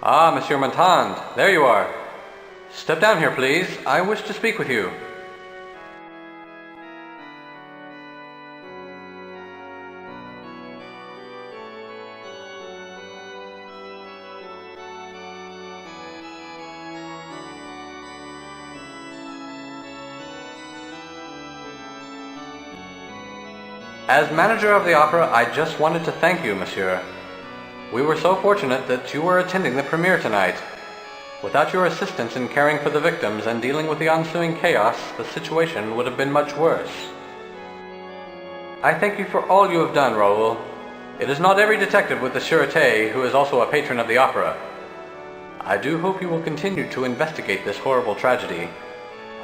Ah, Monsieur Montand, there you are. Step down here, please. I wish to speak with you. As manager of the opera, I just wanted to thank you, monsieur. We were so fortunate that you were attending the premiere tonight. Without your assistance in caring for the victims and dealing with the ensuing chaos, the situation would have been much worse. I thank you for all you have done, Raoul. It is not every detective with the Sûreté who is also a patron of the opera. I do hope you will continue to investigate this horrible tragedy.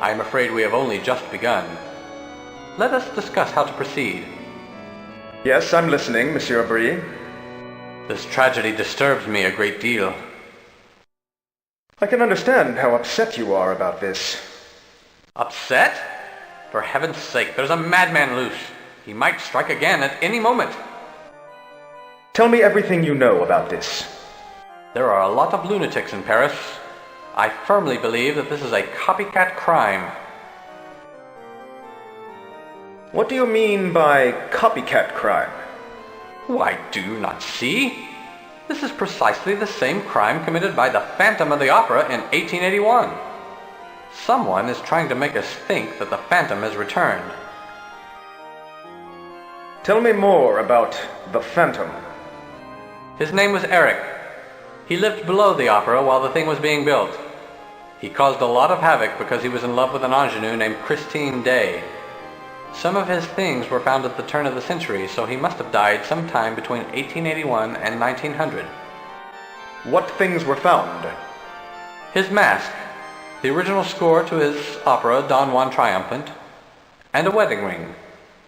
I am afraid we have only just begun. Let us discuss how to proceed. Yes, I'm listening, Monsieur Brie. This tragedy disturbs me a great deal. I can understand how upset you are about this. Upset? For heaven's sake, there's a madman loose. He might strike again at any moment. Tell me everything you know about this. There are a lot of lunatics in Paris. I firmly believe that this is a copycat crime. What do you mean by copycat crime? Why, do you not see? This is precisely the same crime committed by the Phantom of the Opera in 1881. Someone is trying to make us think that the Phantom has returned. Tell me more about the Phantom. His name was Eric. He lived below the opera while the thing was being built. He caused a lot of havoc because he was in love with an ingenue named Christine Day. Some of his things were found at the turn of the century, so he must have died sometime between 1881 and 1900. What things were found? His mask, the original score to his opera Don Juan Triumphant, and a wedding ring,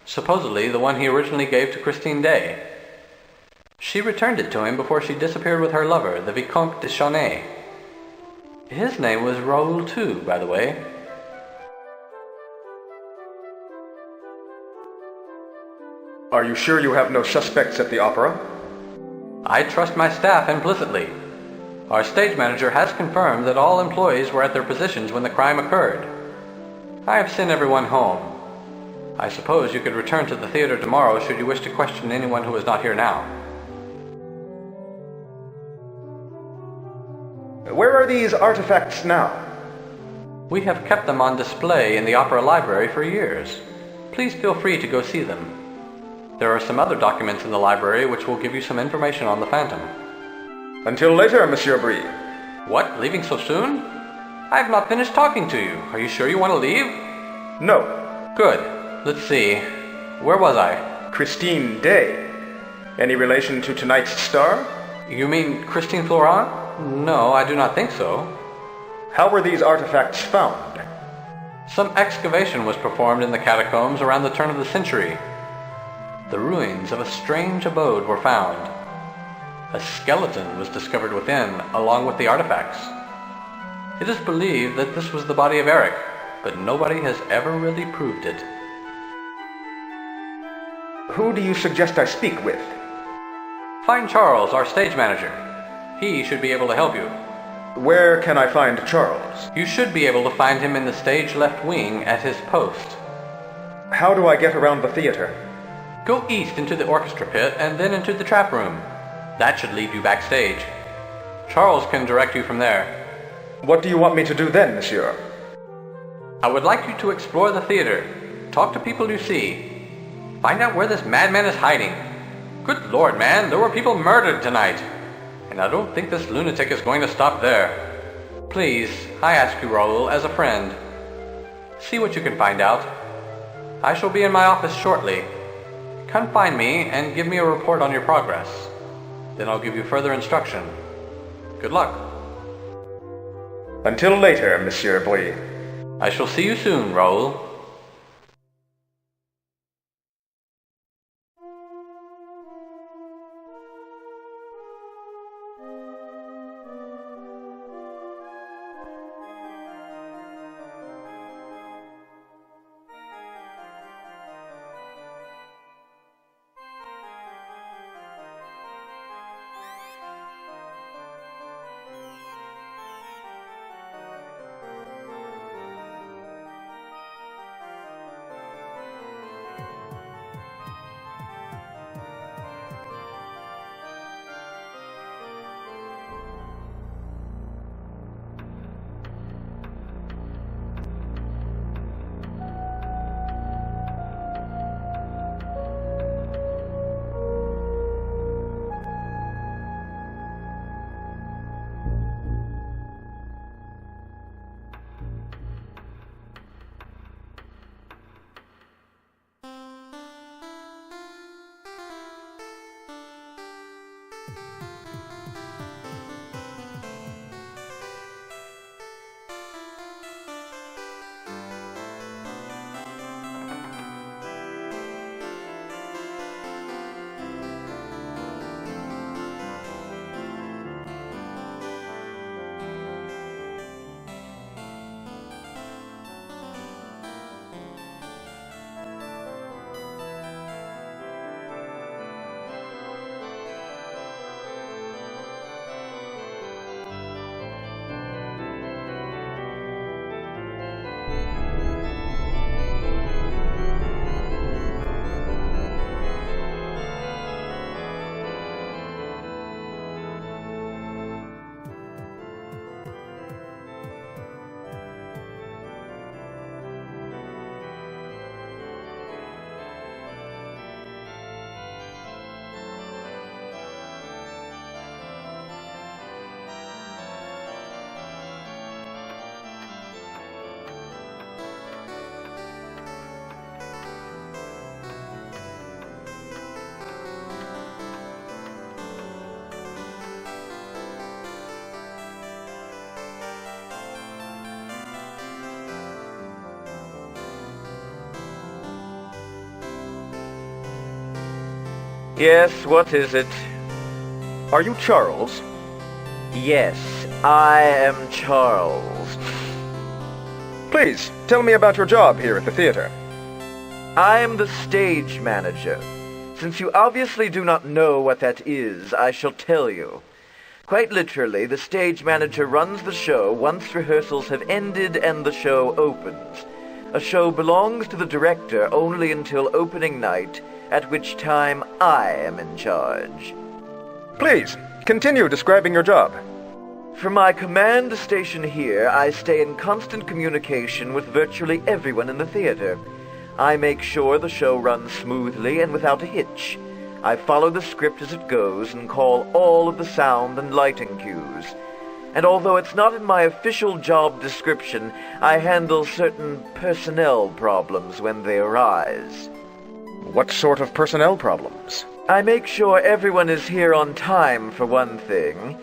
supposedly the one he originally gave to Christine Day. She returned it to him before she disappeared with her lover, the Vicomte de Chauny. His name was Raoul too, by the way. Are you sure you have no suspects at the opera? I trust my staff implicitly. Our stage manager has confirmed that all employees were at their positions when the crime occurred. I have sent everyone home. I suppose you could return to the theater tomorrow should you wish to question anyone who is not here now. Where are these artifacts now? We have kept them on display in the opera library for years. Please feel free to go see them. There are some other documents in the library which will give you some information on the Phantom. Until later, Monsieur Brie. What? Leaving so soon? I have not finished talking to you. Are you sure you want to leave? No. Good. Let's see. Where was I? Christine Day. Any relation to tonight's star? You mean Christine Florent? No, I do not think so. How were these artifacts found? Some excavation was performed in the catacombs around the turn of the century. The ruins of a strange abode were found. A skeleton was discovered within, along with the artifacts. It is believed that this was the body of Eric, but nobody has ever really proved it. Who do you suggest I speak with? Find Charles, our stage manager. He should be able to help you. Where can I find Charles? You should be able to find him in the stage left wing at his post. How do I get around the theater? Go east into the orchestra pit and then into the trap room. That should lead you backstage. Charles can direct you from there. What do you want me to do then, monsieur? I would like you to explore the theater. Talk to people you see. Find out where this madman is hiding. Good Lord, man, there were people murdered tonight. And I don't think this lunatic is going to stop there. Please, I ask you, Raoul, as a friend. See what you can find out. I shall be in my office shortly. Come find me and give me a report on your progress. Then I'll give you further instruction. Good luck. Until later, Monsieur Brie. I shall see you soon, Raoul. Yes, what is it? Are you Charles? Yes, I am Charles. Please, tell me about your job here at the theater. I am the stage manager. Since you obviously do not know what that is, I shall tell you. Quite literally, the stage manager runs the show once rehearsals have ended and the show opens. A show belongs to the director only until opening night, at which time I am in charge. Please, continue describing your job. From my command station here, I stay in constant communication with virtually everyone in the theater. I make sure the show runs smoothly and without a hitch. I follow the script as it goes and call all of the sound and lighting cues. And although it's not in my official job description, I handle certain personnel problems when they arise. What sort of personnel problems? I make sure everyone is here on time, for one thing.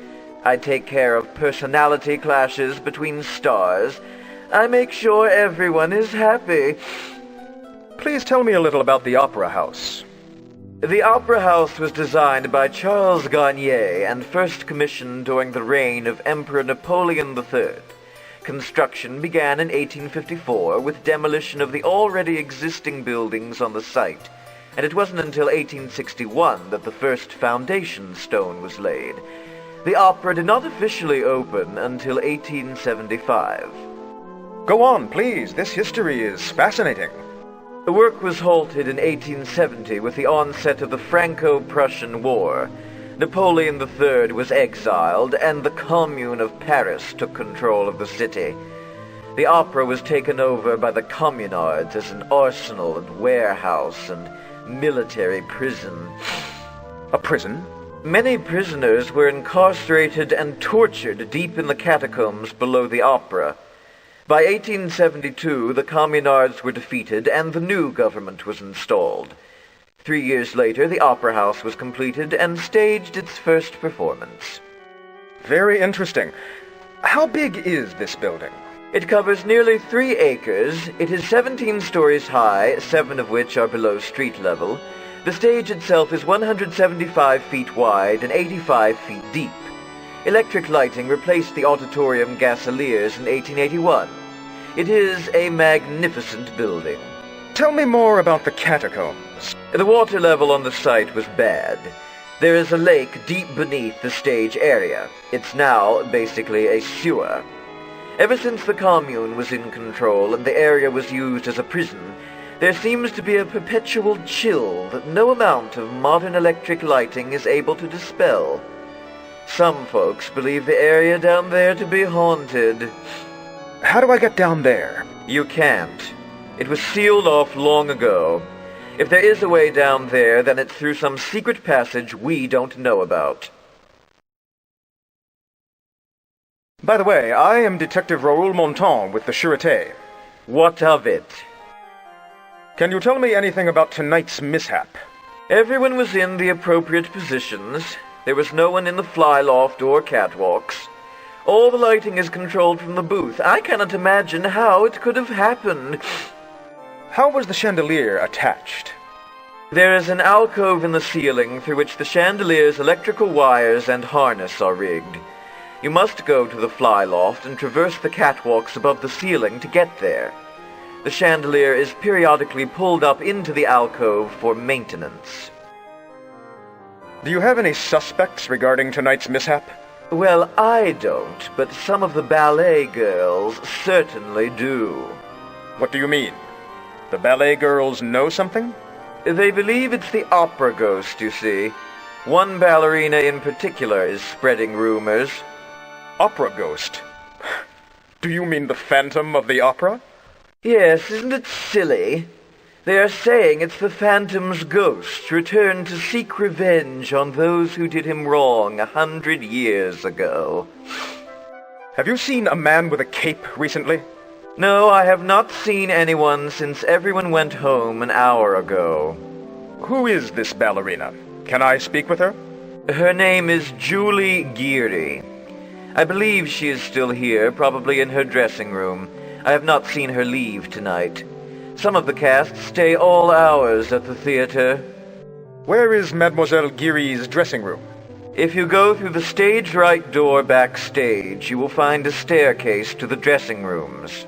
I take care of personality clashes between stars. I make sure everyone is happy. Please tell me a little about the Opera House. The Opera House was designed by Charles Garnier and first commissioned during the reign of Emperor Napoleon III. Construction began in 1854 with demolition of the already existing buildings on the site, and it wasn't until 1861 that the first foundation stone was laid. The opera did not officially open until 1875. Go on, please. This history is fascinating. The work was halted in 1870 with the onset of the Franco-Prussian War. Napoleon III was exiled, and the Commune of Paris took control of the city. The opera was taken over by the communards as an arsenal and warehouse and military prison. A prison? Many prisoners were incarcerated and tortured deep in the catacombs below the opera. By 1872, the communards were defeated and the new government was installed. 3 years later, the Opera House was completed and staged its first performance. Very interesting. How big is this building? It covers nearly 3 acres. It is 17 stories high, 7 of which are below street level. The stage itself is 175 feet wide and 85 feet deep. Electric lighting replaced the auditorium gasoliers in 1881. It is a magnificent building. Tell me more about the catacombs. The water level on the site was bad. There is a lake deep beneath the stage area. It's now basically a sewer. Ever since the commune was in control and the area was used as a prison, there seems to be a perpetual chill that no amount of modern electric lighting is able to dispel. Some folks believe the area down there to be haunted. How do I get down there? You can't. It was sealed off long ago. If there is a way down there, then it's through some secret passage we don't know about. By the way, I am Detective Raoul Montan with the Sûreté. What of it? Can you tell me anything about tonight's mishap? Everyone was in the appropriate positions. There was no one in the flyloft or catwalks. All the lighting is controlled from the booth. I cannot imagine how it could have happened. How was the chandelier attached? There is an alcove in the ceiling through which the chandelier's electrical wires and harness are rigged. You must go to the flyloft and traverse the catwalks above the ceiling to get there. The chandelier is periodically pulled up into the alcove for maintenance. Do you have any suspects regarding tonight's mishap? Well, I don't, but some of the ballet girls certainly do. What do you mean? The ballet girls know something? They believe it's the opera ghost, you see. One ballerina in particular is spreading rumors. Opera ghost? Do you mean the Phantom of the Opera? Yes, isn't it silly? They are saying it's the Phantom's ghost returned to seek revenge on those who did him wrong 100 years ago. Have you seen a man with a cape recently? No, I have not seen anyone since everyone went home an hour ago. Who is this ballerina? Can I speak with her? Her name is Julie Geary. I believe she is still here, probably in her dressing room. I have not seen her leave tonight. Some of the cast stay all hours at the theater. Where is Mademoiselle Giry's dressing room? If you go through the stage right door backstage, you will find a staircase to the dressing rooms.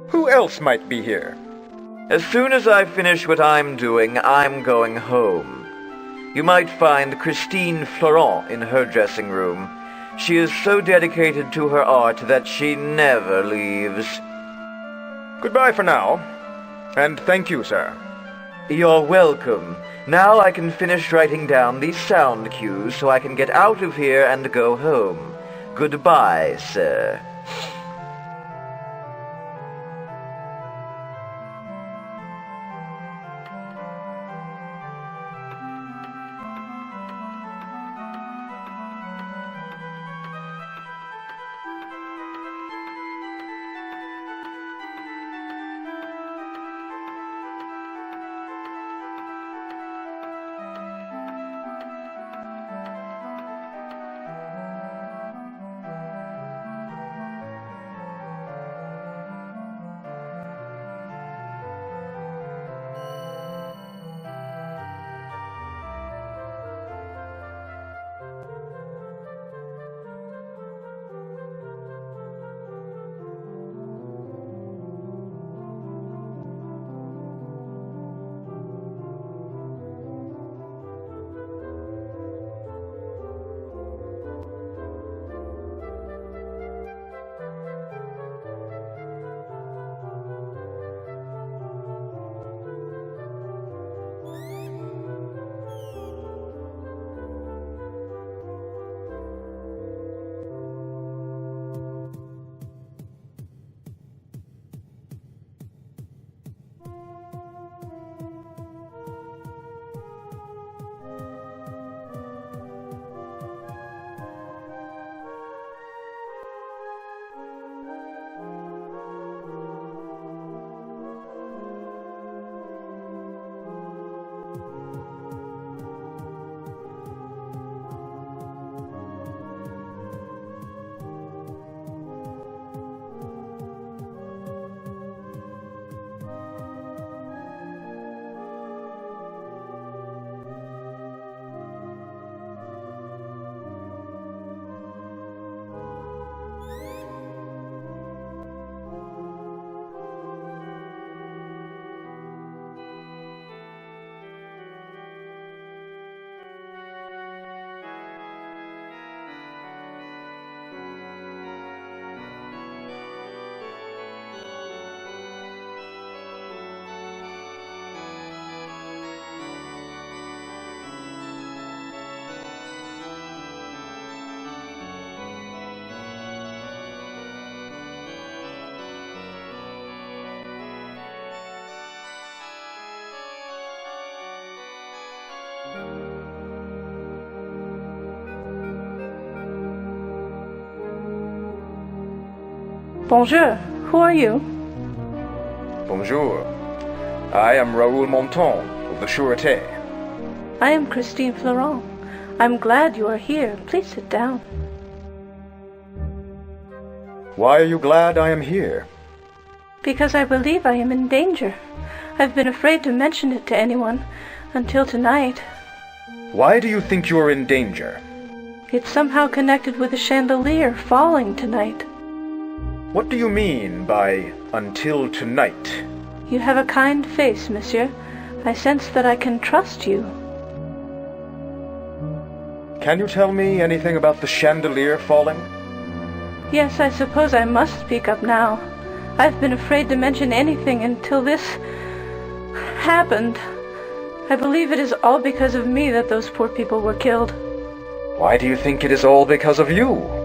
Who else might be here? As soon as I finish what I'm doing, I'm going home. You might find Christine Florent in her dressing room. She is so dedicated to her art that she never leaves. Goodbye for now. And thank you, sir. You're welcome. Now I can finish writing down these sound cues so I can get out of here and go home. Goodbye, sir. Bonjour. Who are you? Bonjour. I am Raoul Monton of the Sûreté. I am Christine Florent. I'm glad you are here. Please sit down. Why are you glad I am here? Because I believe I am in danger. I've been afraid to mention it to anyone until tonight. Why do you think you are in danger? It's somehow connected with the chandelier falling tonight. What do you mean by until tonight? You have a kind face, monsieur. I sense that I can trust you. Can you tell me anything about the chandelier falling? Yes, I suppose I must speak up now. I've been afraid to mention anything until this happened. I believe it is all because of me that those poor people were killed. Why do you think it is all because of you?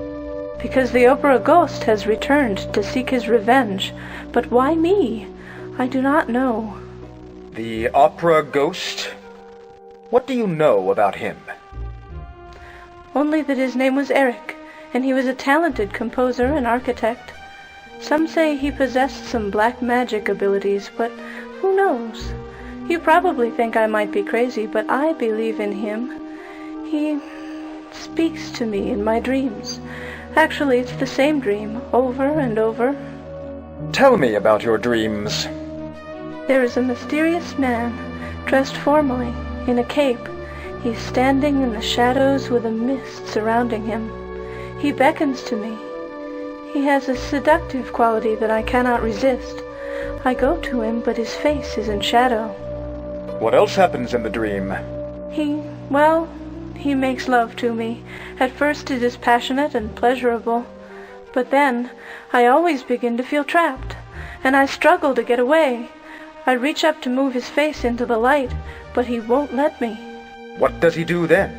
Because the opera ghost has returned to seek his revenge. But why me? I do not know. The opera ghost? What do you know about him? Only that his name was Eric, and he was a talented composer and architect. Some say he possessed some black magic abilities, but who knows? You probably think I might be crazy, but I believe in him. He speaks to me in my dreams. Actually, it's the same dream, over and over. Tell me about your dreams. There is a mysterious man, dressed formally, in a cape. He's standing in the shadows with a mist surrounding him. He beckons to me. He has a seductive quality that I cannot resist. I go to him, but his face is in shadow. What else happens in the dream? He makes love to me. At first it is passionate and pleasurable, but then I always begin to feel trapped, and I struggle to get away. I reach up to move his face into the light, but he won't let me. What does he do then?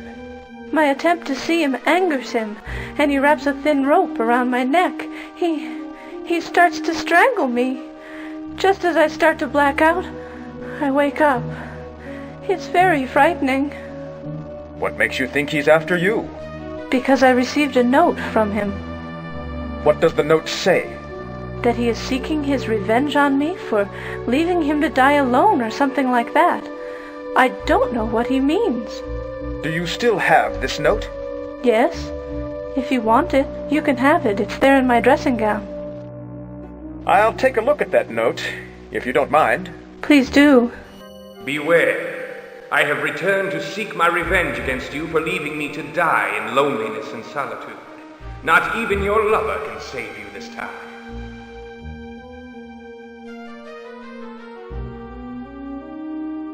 My attempt to see him angers him, and he wraps a thin rope around my neck. He starts to strangle me. Just as I start to black out, I wake up. It's very frightening. What makes you think he's after you? Because I received a note from him. What does the note say? That he is seeking his revenge on me for leaving him to die alone or something like that. I don't know what he means. Do you still have this note? Yes. If you want it, you can have it. It's there in my dressing gown. I'll take a look at that note, if you don't mind. Please do. Beware. I have returned to seek my revenge against you for leaving me to die in loneliness and solitude. Not even your lover can save you this time.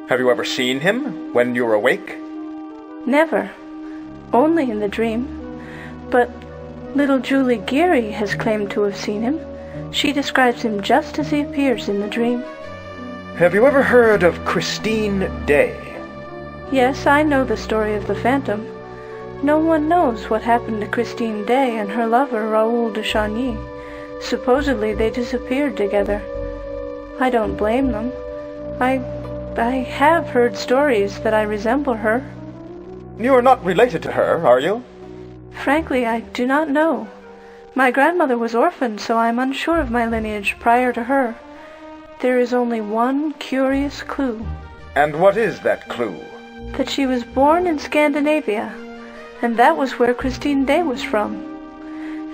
Have you ever seen him when you're awake? Never. Only in the dream. But little Julie Geary has claimed to have seen him. She describes him just as he appears in the dream. Have you ever heard of Christine Day? Yes, I know the story of the Phantom. No one knows what happened to Christine Day and her lover, Raoul de Chagny. Supposedly they disappeared together. I don't blame them. I have heard stories that I resemble her. You are not related to her, are you? Frankly, I do not know. My grandmother was orphaned, so I am unsure of my lineage prior to her. There is only one curious clue. And what is that clue? That she was born in Scandinavia, and that was where Christine Day was from,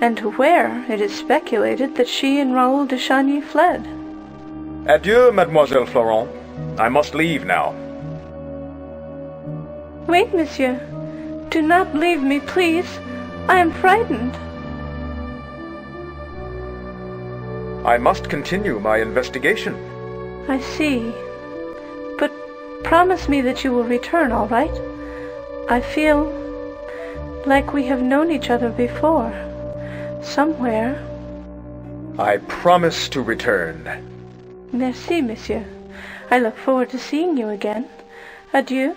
and to where it is speculated that she and Raoul de Chagny fled. Adieu, Mademoiselle Florent. I must leave now. Wait, monsieur. Do not leave me, please. I am frightened. I must continue my investigation. I see. But promise me that you will return, all right? I feel like we have known each other before. Somewhere. I promise to return. Merci, monsieur. I look forward to seeing you again. Adieu.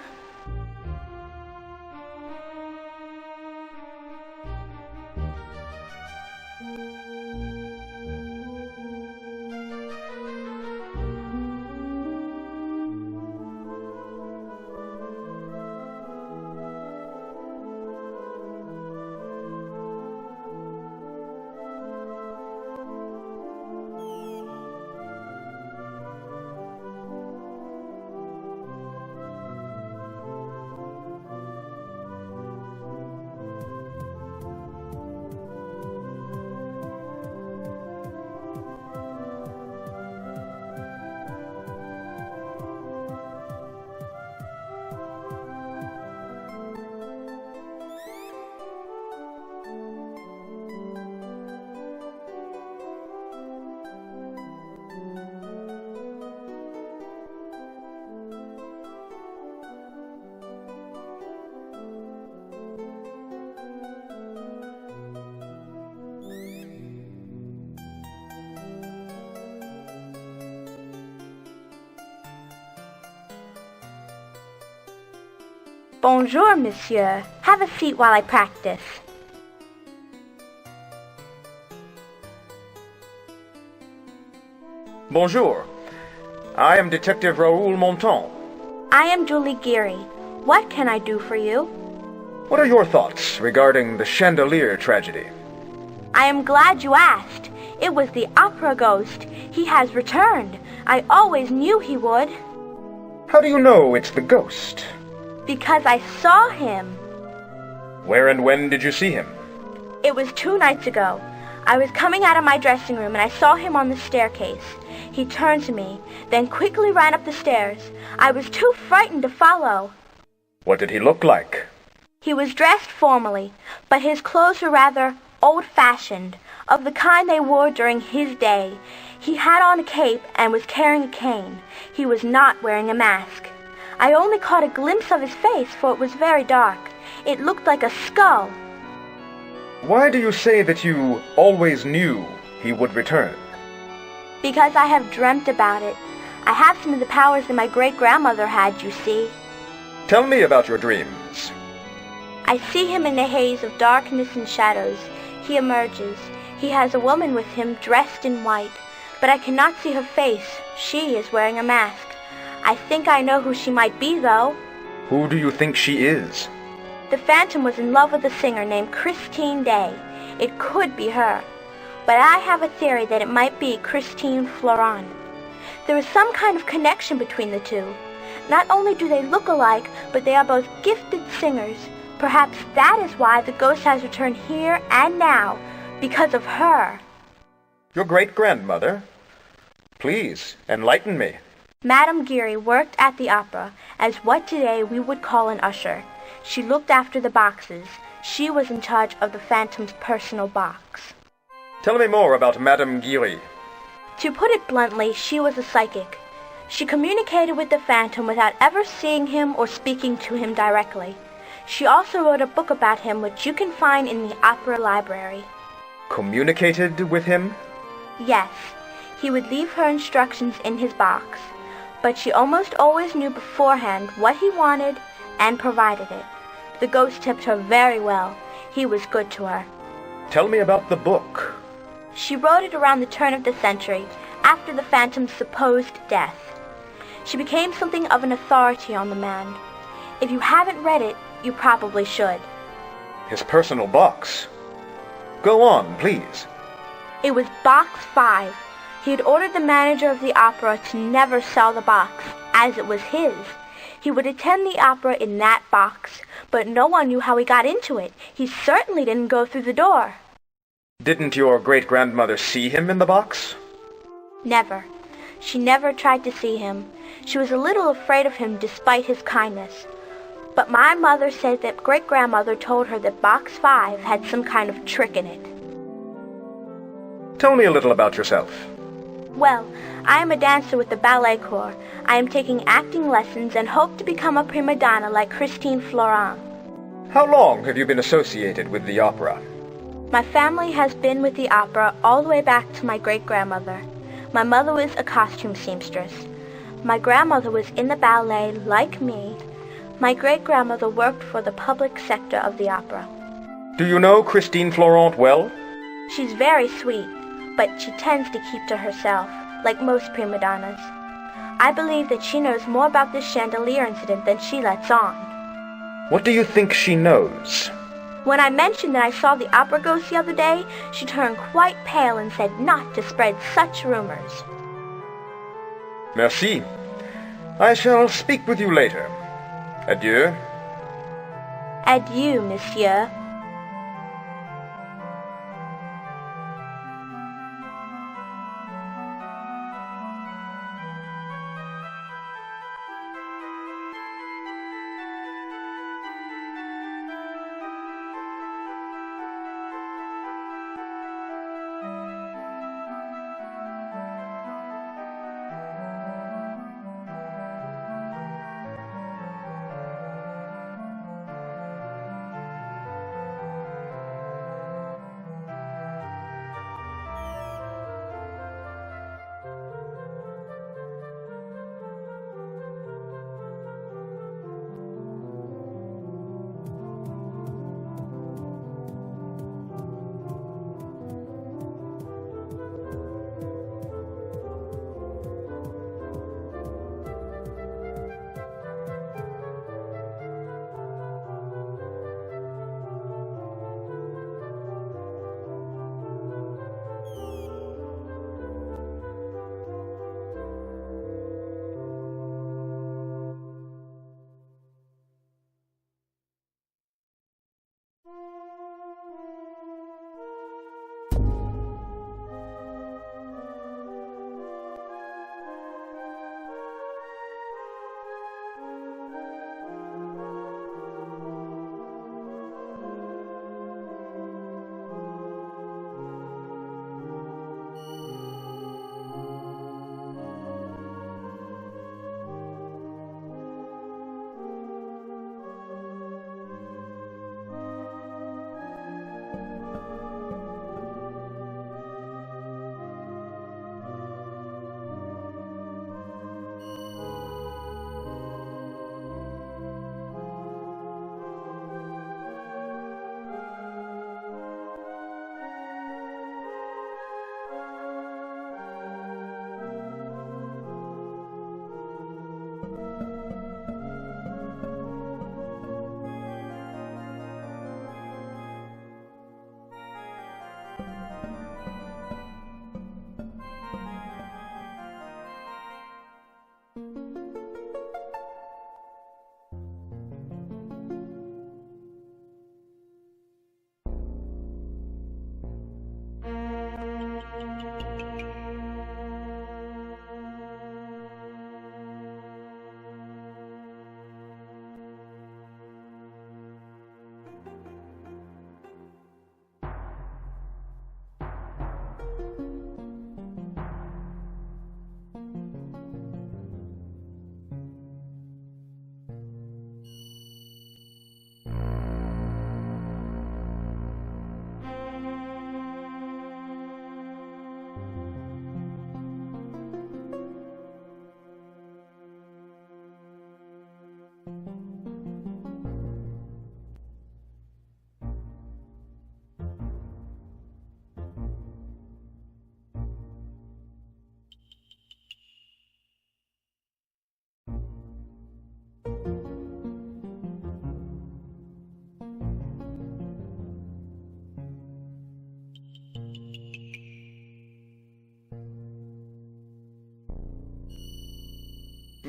Bonjour, monsieur. Have a seat while I practice. Bonjour. I am Detective Raoul Monton. I am Julie Geary. What can I do for you? What are your thoughts regarding the chandelier tragedy? I am glad you asked. It was the opera ghost. He has returned. I always knew he would. How do you know it's the ghost? Because I saw him. Where and when did you see him? It was 2 nights ago. I was coming out of my dressing room and I saw him on the staircase. He turned to me, then quickly ran up the stairs. I was too frightened to follow. What did he look like? He was dressed formally, but his clothes were rather old-fashioned, of the kind they wore during his day. He had on a cape and was carrying a cane. He was not wearing a mask. I only caught a glimpse of his face, for it was very dark. It looked like a skull. Why do you say that you always knew he would return? Because I have dreamt about it. I have some of the powers that my great-grandmother had, you see. Tell me about your dreams. I see him in the haze of darkness and shadows. He emerges. He has a woman with him dressed in white, but I cannot see her face. She is wearing a mask. I think I know who she might be, though. Who do you think she is? The Phantom was in love with a singer named Christine Day. It could be her, but I have a theory that it might be Christine Florent. There is some kind of connection between the two. Not only do they look alike, but they are both gifted singers. Perhaps that is why the ghost has returned here and now, because of her. Your great-grandmother? Please, enlighten me. Madame Geary worked at the opera as what today we would call an usher. She looked after the boxes. She was in charge of the Phantom's personal box. Tell me more about Madame Geary. To put it bluntly, she was a psychic. She communicated with the Phantom without ever seeing him or speaking to him directly. She also wrote a book about him, which you can find in the opera library. Communicated with him? Yes. He would leave her instructions in his box, but she almost always knew beforehand what he wanted and provided it. The ghost tipped her very well. He was good to her. Tell me about the book. She wrote it around the turn of the century, after the Phantom's supposed death. She became something of an authority on the man. If you haven't read it, you probably should. His personal box. Go on, please. It was Box 5. He had ordered the manager of the opera to never sell the box, as it was his. He would attend the opera in that box, but no one knew how he got into it. He certainly didn't go through the door. Didn't your great-grandmother see him in the box? Never. She never tried to see him. She was a little afraid of him despite his kindness. But my mother said that great-grandmother told her that Box 5 had some kind of trick in it. Tell me a little about yourself. Well, I am a dancer with the ballet corps. I am taking acting lessons and hope to become a prima donna like Christine Florent. How long have you been associated with the opera? My family has been with the opera all the way back to my great-grandmother. My mother was a costume seamstress. My grandmother was in the ballet like me. My great-grandmother worked for the public sector of the opera. Do you know Christine Florent well? She's very sweet, but she tends to keep to herself, like most prima donnas. I believe that she knows more about this chandelier incident than she lets on. What do you think she knows? When I mentioned that I saw the opera ghost the other day, she turned quite pale and said not to spread such rumors. Merci. I shall speak with you later. Adieu. Adieu, monsieur.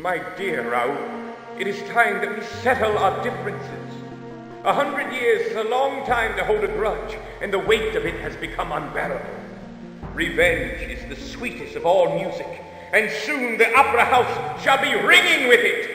My dear Raoul, it is time that we settle our differences. 100 years is a long time to hold a grudge, and the weight of it has become unbearable. Revenge is the sweetest of all music, and soon the opera house shall be ringing with it.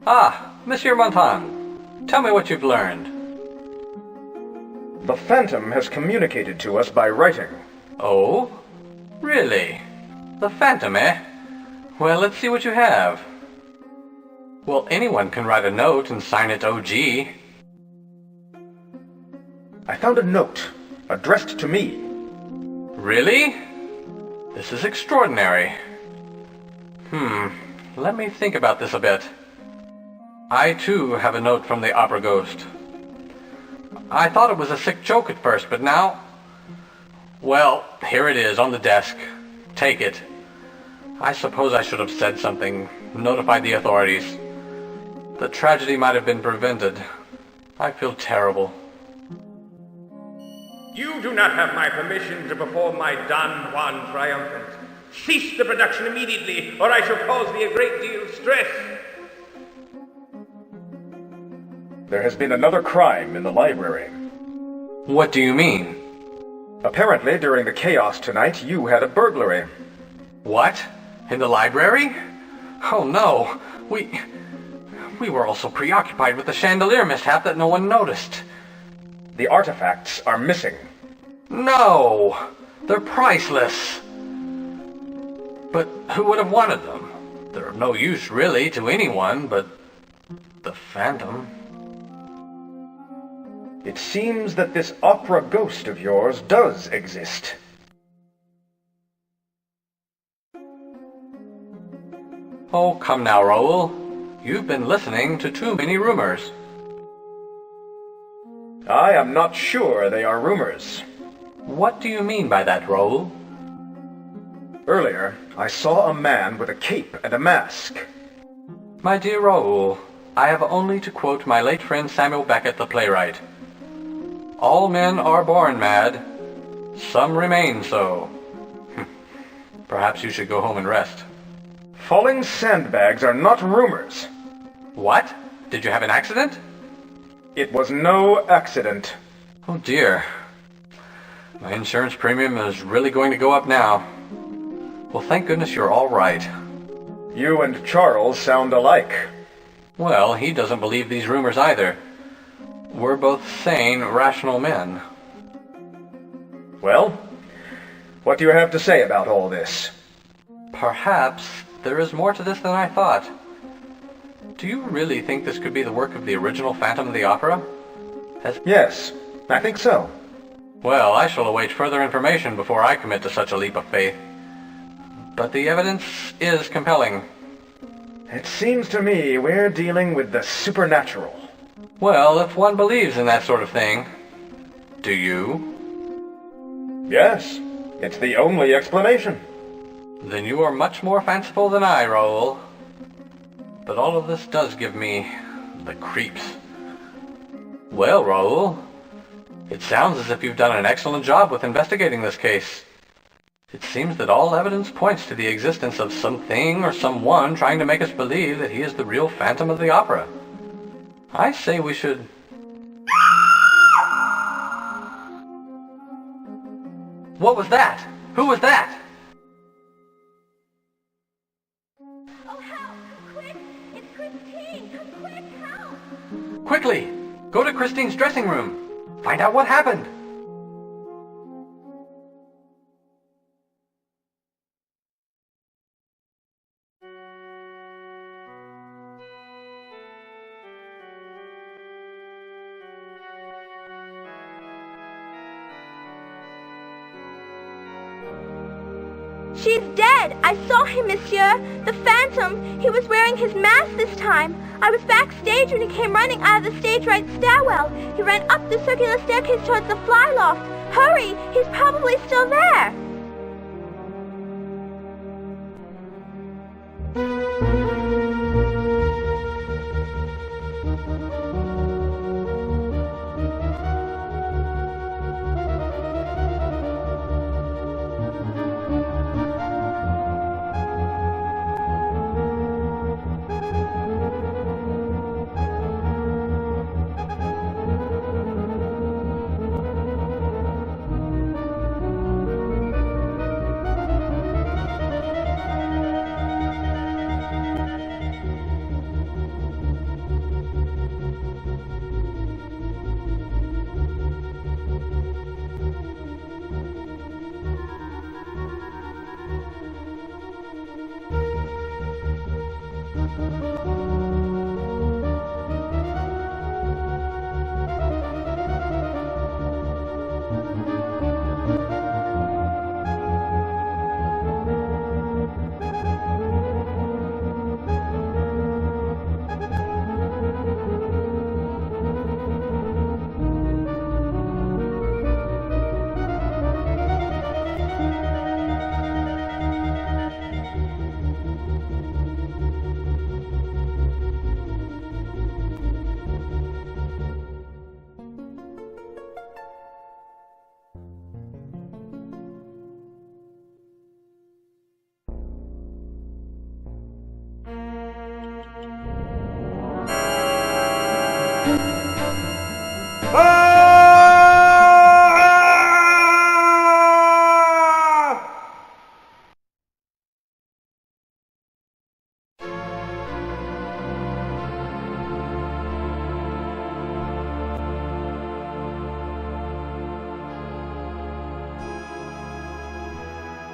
Ah, Monsieur Montan, tell me what you've learned. The Phantom has communicated to us by writing. Oh? Really? The Phantom, eh? Well, let's see what you have. Well, anyone can write a note and sign it OG. I found a note, addressed to me. Really? This is extraordinary. Let me think about this a bit. I, too, have a note from the opera ghost. I thought it was a sick joke at first, but now... Well, here it is on the desk. Take it. I suppose I should have said something, notified the authorities. The tragedy might have been prevented. I feel terrible. You do not have my permission to perform my Don Juan triumphant. Cease the production immediately, or I shall cause thee a great deal of stress. There has been another crime in the library. What do you mean? Apparently, during the chaos tonight, you had a burglary. What? In the library? Oh no, we were all so preoccupied with the chandelier mishap that no one noticed. The artifacts are missing. No! They're priceless! But who would have wanted them? They're of no use, really, to anyone but the Phantom. It seems that this opera ghost of yours does exist. Oh, come now, Raoul. You've been listening to too many rumors. I am not sure they are rumors. What do you mean by that, Raoul? Earlier, I saw a man with a cape and a mask. My dear Raoul, I have only to quote my late friend Samuel Beckett, the playwright. All men are born mad. Some remain so. Perhaps you should go home and rest. Falling sandbags are not rumors. What? Did you have an accident? It was no accident. Oh dear. My insurance premium is really going to go up now. Well, thank goodness you're all right. You and Charles sound alike. Well, he doesn't believe these rumors either. We're both sane, rational men. Well, what do you have to say about all this? Perhaps there is more to this than I thought. Do you really think this could be the work of the original Phantom of the Opera? Yes, I think so. Well, I shall await further information before I commit to such a leap of faith. But the evidence is compelling. It seems to me we're dealing with the supernatural. Well, if one believes in that sort of thing. Do you? Yes, it's the only explanation. Then you are much more fanciful than I, Raoul. But all of this does give me the creeps. Well, Raoul, it sounds as if you've done an excellent job with investigating this case. It seems that all evidence points to the existence of something or someone trying to make us believe that he is the real Phantom of the Opera. I say we should... What was that? Who was that? Oh, help! Quick! It's Christine! Come quick! Help! Quickly! Go to Christine's dressing room. Find out what happened. She's dead! I saw him, monsieur! The Phantom! He was wearing his mask this time! I was backstage when he came running out of the stage right stairwell. He ran up the circular staircase towards the fly loft. Hurry! He's probably still there!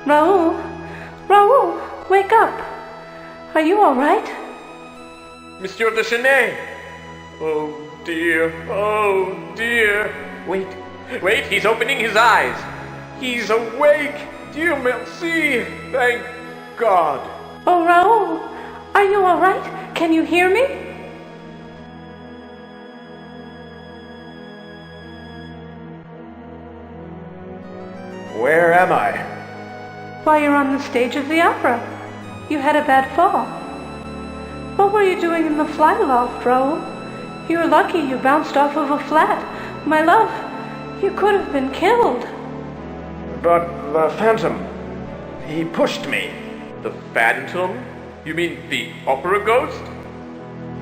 Raoul! Raoul! Wake up! Are you all right? Monsieur de Chenet! Oh dear, oh dear. Wait, he's opening his eyes. He's awake. Dieu merci. Thank God. Oh, Raoul! Are you all right? Can you hear me? Where am I? Why, you're on the stage of the opera. You had a bad fall. What were you doing in the flyloft, Raoul? You're lucky you bounced off of a flat. My love, you could have been killed. But the Phantom, he pushed me. The Phantom? You mean the opera ghost?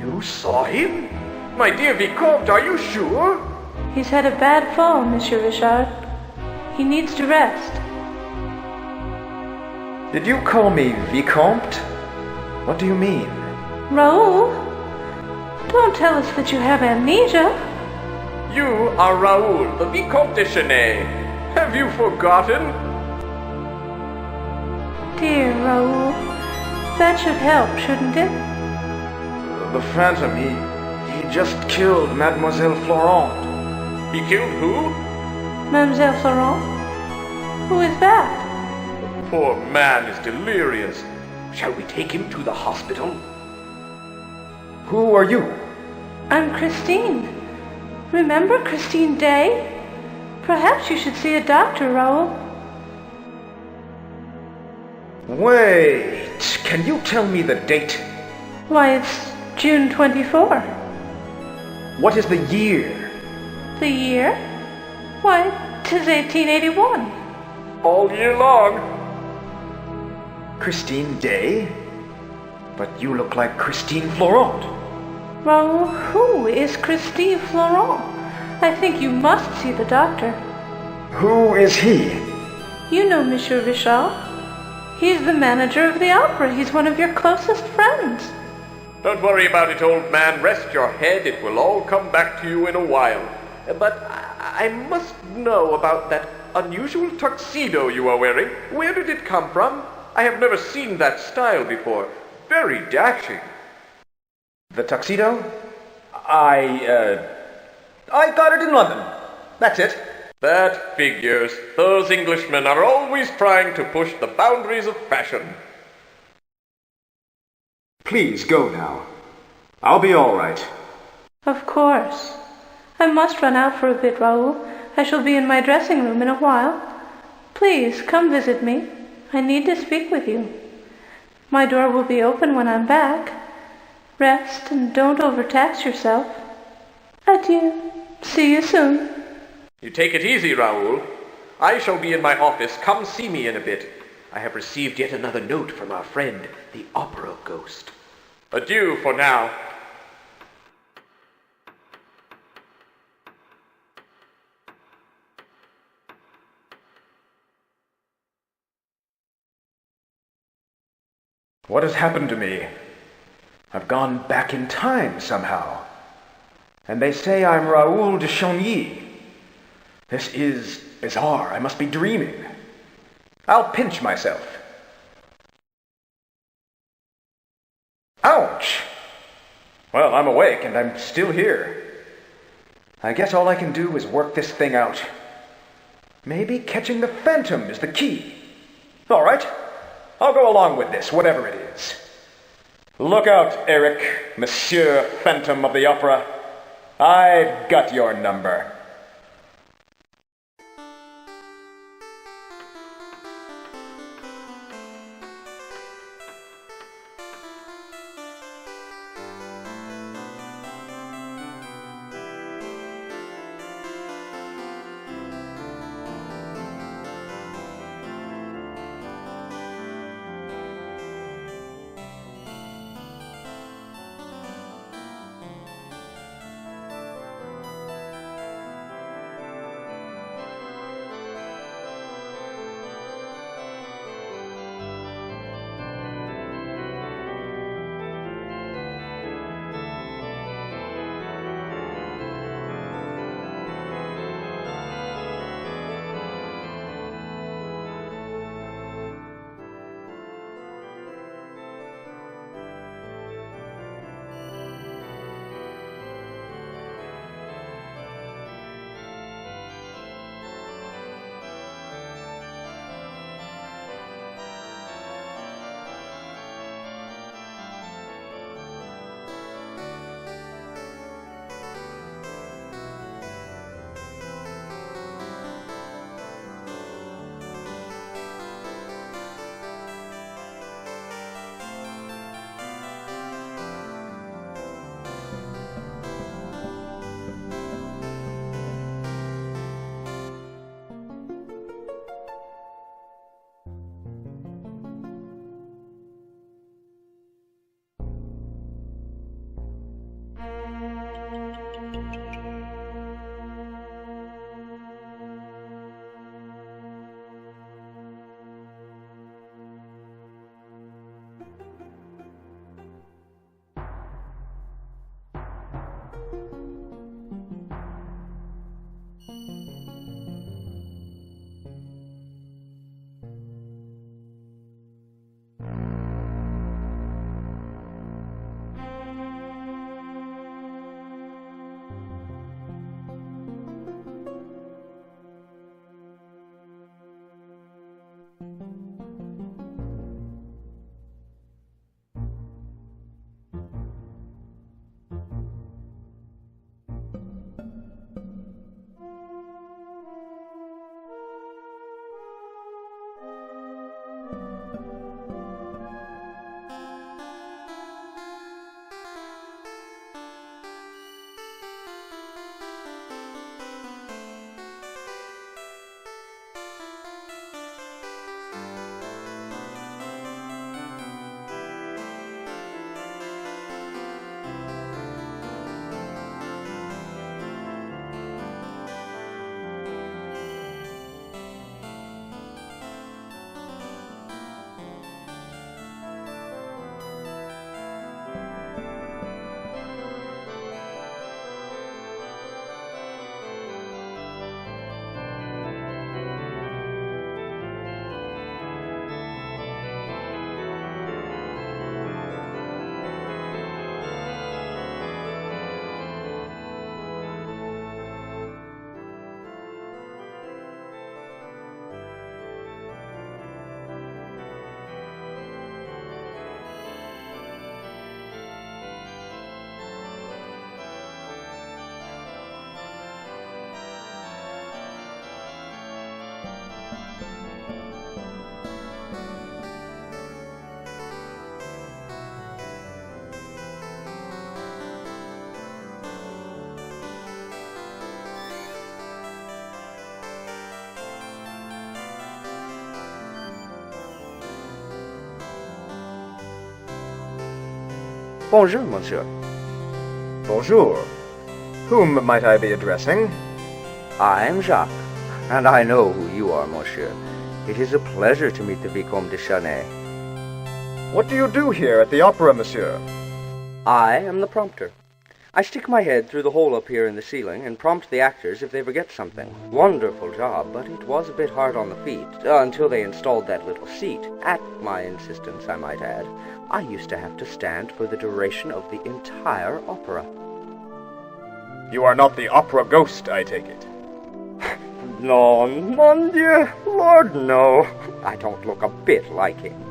You saw him? My dear Vicomte, are you sure? He's had a bad fall, Monsieur Richard. He needs to rest. Did you call me Vicomte? What do you mean? Raoul? Don't tell us that you have amnesia. You are Raoul, the Vicomte de Chenet. Have you forgotten? Dear Raoul, that should help, shouldn't it? The Phantom, he just killed Mademoiselle Florent. He killed who? Mademoiselle Florent? Who is that? The poor man is delirious. Shall we take him to the hospital? Who are you? I'm Christine. Remember Christine Day? Perhaps you should see a doctor, Raoul. Wait, can you tell me the date? Why, it's June 24. What is the year? The year? Why, 'tis 1881. All year long. Christine Day? But you look like Christine Florent. Raoul, who is Christine Florent? I think you must see the doctor. Who is he? You know Monsieur Richard. He's the manager of the opera. He's one of your closest friends. Don't worry about it, old man. Rest your head. It will all come back to you in a while. But I must know about that unusual tuxedo you are wearing. Where did it come from? I have never seen that style before. Very dashing. The tuxedo? I got it in London. That's it. That figures. Those Englishmen are always trying to push the boundaries of fashion. Please go now. I'll be all right. Of course. I must run out for a bit, Raoul. I shall be in my dressing room in a while. Please, come visit me. I need to speak with you. My door will be open when I'm back. Rest and don't overtax yourself. Adieu. See you soon. You take it easy, Raoul. I shall be in my office. Come see me in a bit. I have received yet another note from our friend, the opera ghost. Adieu for now. What has happened to me? I've gone back in time somehow. And they say I'm Raoul de Chagny. This is bizarre. I must be dreaming. I'll pinch myself. Ouch! Well, I'm awake and I'm still here. I guess all I can do is work this thing out. Maybe catching the Phantom is the key. All right. I'll go along with this, whatever it is. Look out, Eric, Monsieur Phantom of the Opera. I've got your number. Bonjour, monsieur. Bonjour. Whom might I be addressing? I'm Jacques, and I know who you are, monsieur. It is a pleasure to meet the Vicomte de Chanay. What do you do here at the opera, monsieur? I am the prompter. I stick my head through the hole up here in the ceiling and prompt the actors if they forget something. Wonderful job, but it was a bit hard on the feet, until they installed that little seat. At my insistence, I might add. I used to have to stand for the duration of the entire opera. You are not the opera ghost, I take it. No, mon Dieu, Lord, no. I don't look a bit like him.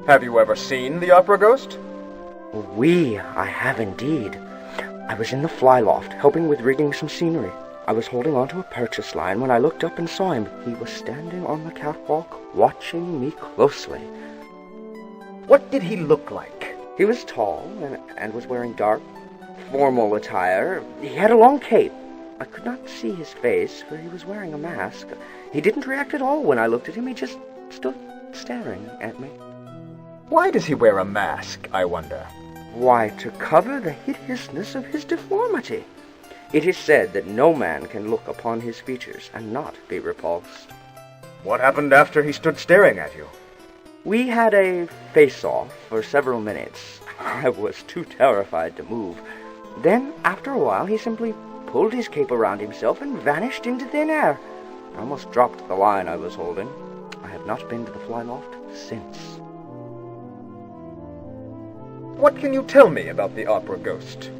Have you ever seen the opera ghost? Oui, I have indeed. I was in the fly loft, helping with rigging some scenery. I was holding onto a purchase line when I looked up and saw him. He was standing on the catwalk, watching me closely. What did he look like? He was tall and was wearing dark, formal attire. He had a long cape. I could not see his face, for he was wearing a mask. He didn't react at all when I looked at him. He just stood staring at me. Why does he wear a mask, I wonder? Why, to cover the hideousness of his deformity. It is said that no man can look upon his features and not be repulsed. What happened after he stood staring at you? We had a face-off for several minutes. I was too terrified to move. Then, after a while, he simply pulled his cape around himself and vanished into thin air. I almost dropped the line I was holding. I have not been to the fly loft since. What can you tell me about the opera ghost?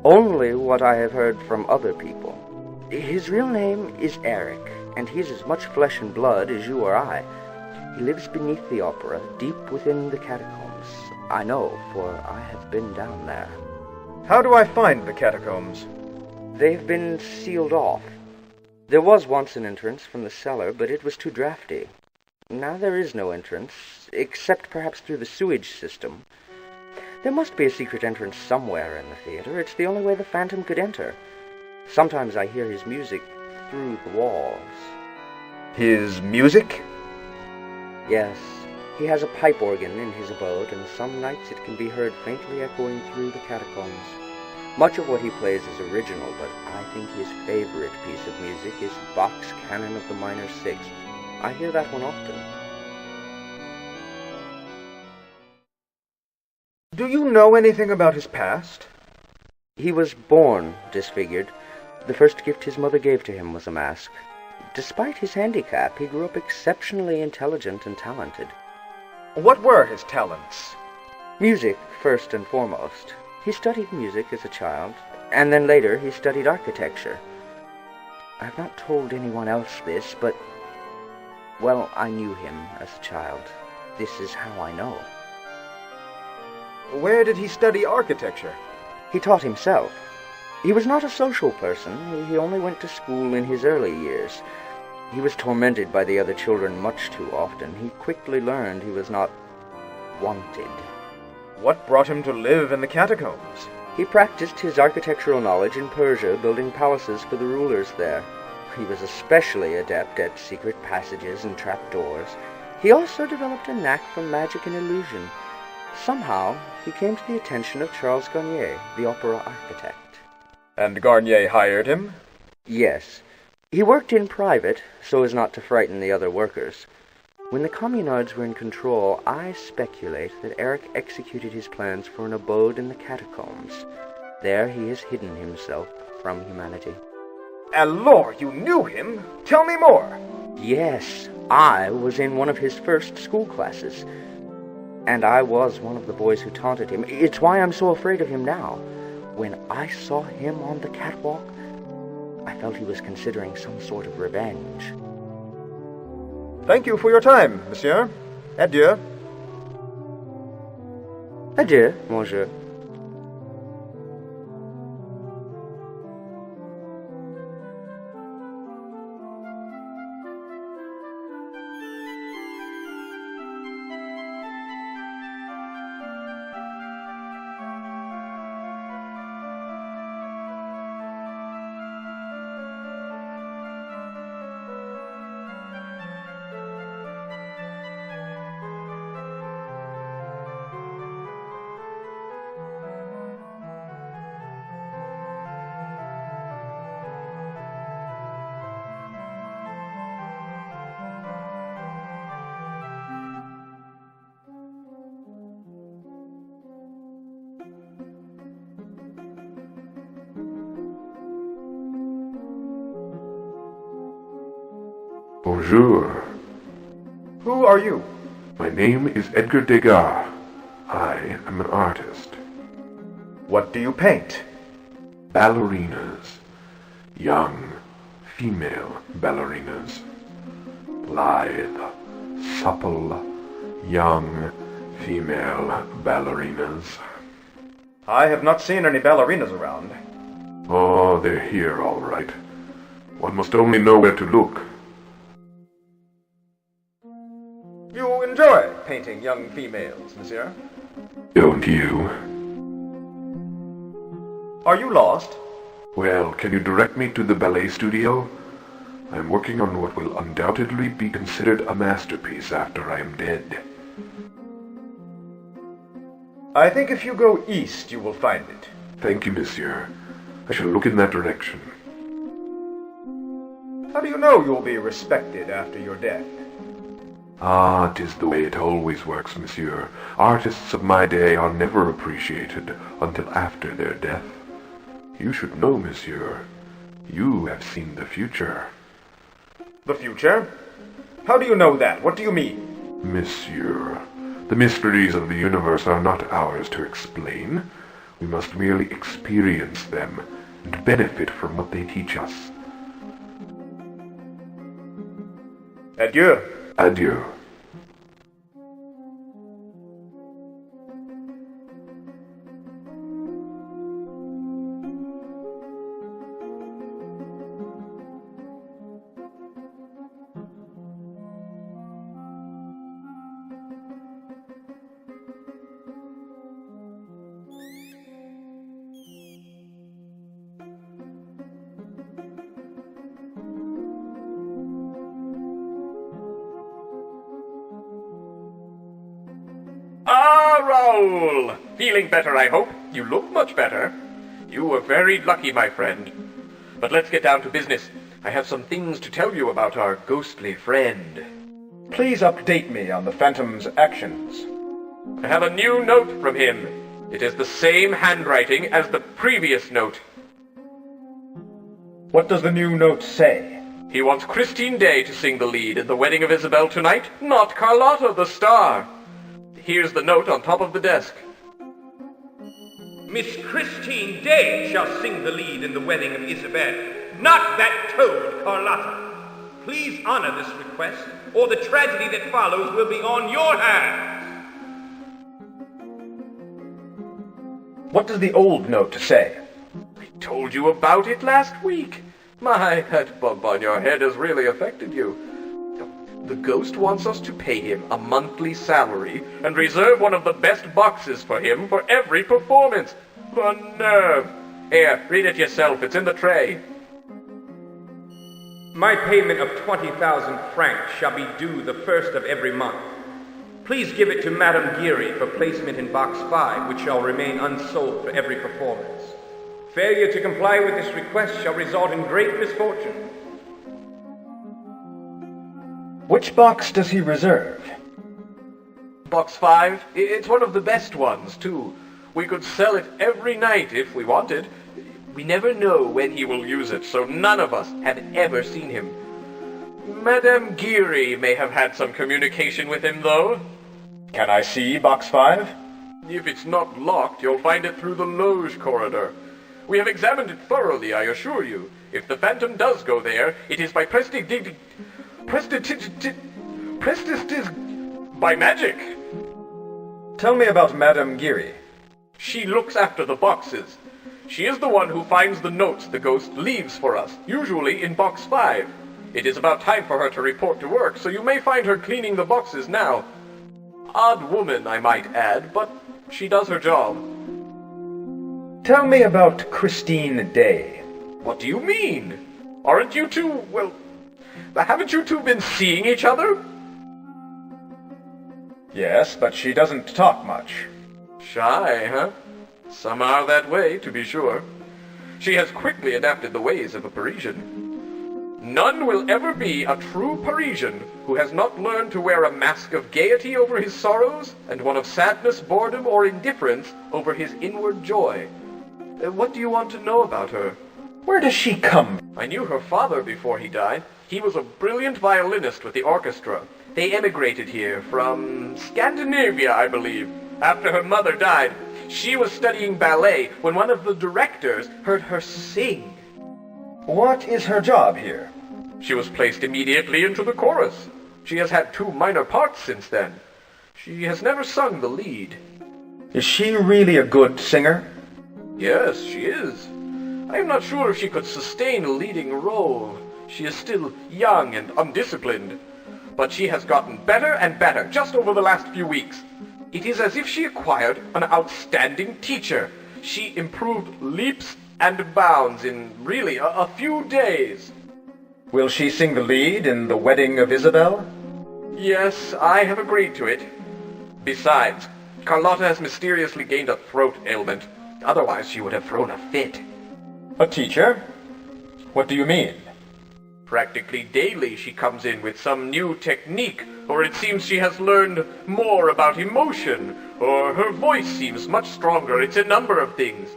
Only what I have heard from other people. His real name is Eric, and he's as much flesh and blood as you or I. He lives beneath the opera, deep within the catacombs. I know, for I have been down there. How do I find the catacombs? They've been sealed off. There was once an entrance from the cellar, but it was too drafty. Now there is no entrance, except perhaps through the sewage system. There must be a secret entrance somewhere in the theater. It's the only way the Phantom could enter. Sometimes I hear his music through the walls. His music? Yes, he has a pipe organ in his abode, and some nights it can be heard faintly echoing through the catacombs. Much of what he plays is original, but I think his favorite piece of music is Bach's Canon of the Minor Sixth. I hear that one often. Do you know anything about his past? He was born disfigured. The first gift his mother gave to him was a mask. Despite his handicap, he grew up exceptionally intelligent and talented. What were his talents? Music, first and foremost. He studied music as a child, and then later he studied architecture. I've not told anyone else this, but, well, I knew him as a child. This is how I know. Where did he study architecture? He taught himself. He was not a social person. He only went to school in his early years. He was tormented by the other children much too often. He quickly learned he was not wanted. What brought him to live in the catacombs? He practiced his architectural knowledge in Persia, building palaces for the rulers there. He was especially adept at secret passages and trapdoors. He also developed a knack for magic and illusion. Somehow, he came to the attention of Charles Garnier, the opera architect. And Garnier hired him? Yes. He worked in private, so as not to frighten the other workers. When the communards were in control, I speculate that Eric executed his plans for an abode in the catacombs. There he has hidden himself from humanity. Alors, you knew him? Tell me more. Yes, I was in one of his first school classes. And I was one of the boys who taunted him. It's why I'm so afraid of him now. When I saw him on the catwalk, I felt he was considering some sort of revenge. Thank you for your time, monsieur. Adieu. Adieu, monsieur. Bonjour. Who are you? My name is Edgar Degas. I am an artist. What do you paint? Ballerinas. Young, female ballerinas. Lithe, supple, young, female ballerinas. I have not seen any ballerinas around. Oh, they're here, all right. One must only know where to look. You enjoy painting young females, monsieur? Don't you? Are you lost? Well, can you direct me to the ballet studio? I'm working on what will undoubtedly be considered a masterpiece after I am dead. I think if you go east, you will find it. Thank you, monsieur. I shall look in that direction. How do you know you'll be respected after your death? Ah, 'tis the way it always works, monsieur. Artists of my day are never appreciated until after their death. You should know, monsieur. You have seen the future. The future? How do you know that? What do you mean? Monsieur, the mysteries of the universe are not ours to explain. We must merely experience them and benefit from what they teach us. Adieu. Adieu. Ah, Raoul! Feeling better, I hope? You look much better. You were very lucky, my friend. But let's get down to business. I have some things to tell you about our ghostly friend. Please update me on the Phantom's actions. I have a new note from him. It is the same handwriting as the previous note. What does the new note say? He wants Christine Day to sing the lead in the wedding of Isabel tonight, not Carlotta the star. Here's the note on top of the desk. Miss Christine Day shall sing the lead in the wedding of Isabel, not that toad Carlotta. Please honor this request, or the tragedy that follows will be on your hands. What does the old note say? I told you about it last week. My, that bump on your head has really affected you. The ghost wants us to pay him a monthly salary and reserve one of the best boxes for him for every performance. The nerve! Here, read it yourself. It's in the tray. My payment of 20,000 francs shall be due the first of every month. Please give it to Madame Geary for placement in Box 5, which shall remain unsold for every performance. Failure to comply with this request shall result in great misfortune. Which box does he reserve? Box 5? It's one of the best ones, too. We could sell it every night if we wanted. We never know when he will use it, so none of us have ever seen him. Madame Geary may have had some communication with him, though. Can I see Box 5? If it's not locked, you'll find it through the loge corridor. We have examined it thoroughly, I assure you. If the Phantom does go there, it is by by magic. Tell me about Madame Geary. She looks after the boxes. She is the one who finds the notes the ghost leaves for us, usually in Box 5. It is about time for her to report to work, so you may find her cleaning the boxes now. Odd woman, I might add, but she does her job. Tell me about Christine Day. What do you mean? Aren't you two, well, haven't you two been seeing each other? Yes, but she doesn't talk much. Shy, huh? Some are that way, to be sure. She has quickly adapted the ways of a Parisian. None will ever be a true Parisian who has not learned to wear a mask of gaiety over his sorrows and one of sadness, boredom, or indifference over his inward joy. What do you want to know about her? Where does she come? I knew her father before he died. He was a brilliant violinist with the orchestra. They emigrated here from Scandinavia, I believe, after her mother died. She was studying ballet when one of the directors heard her sing. What is her job here? She was placed immediately into the chorus. She has had 2 minor parts since then. She has never sung the lead. Is she really a good singer? Yes, she is. I am not sure if she could sustain a leading role. She is still young and undisciplined. But she has gotten better and better just over the last few weeks. It is as if she acquired an outstanding teacher. She improved leaps and bounds in really a few days. Will she sing the lead in The Wedding of Isabel? Yes, I have agreed to it. Besides, Carlotta has mysteriously gained a throat ailment. Otherwise, she would have thrown a fit. A teacher? What do you mean? Practically daily she comes in with some new technique, or it seems she has learned more about emotion, or her voice seems much stronger. It's a number of things.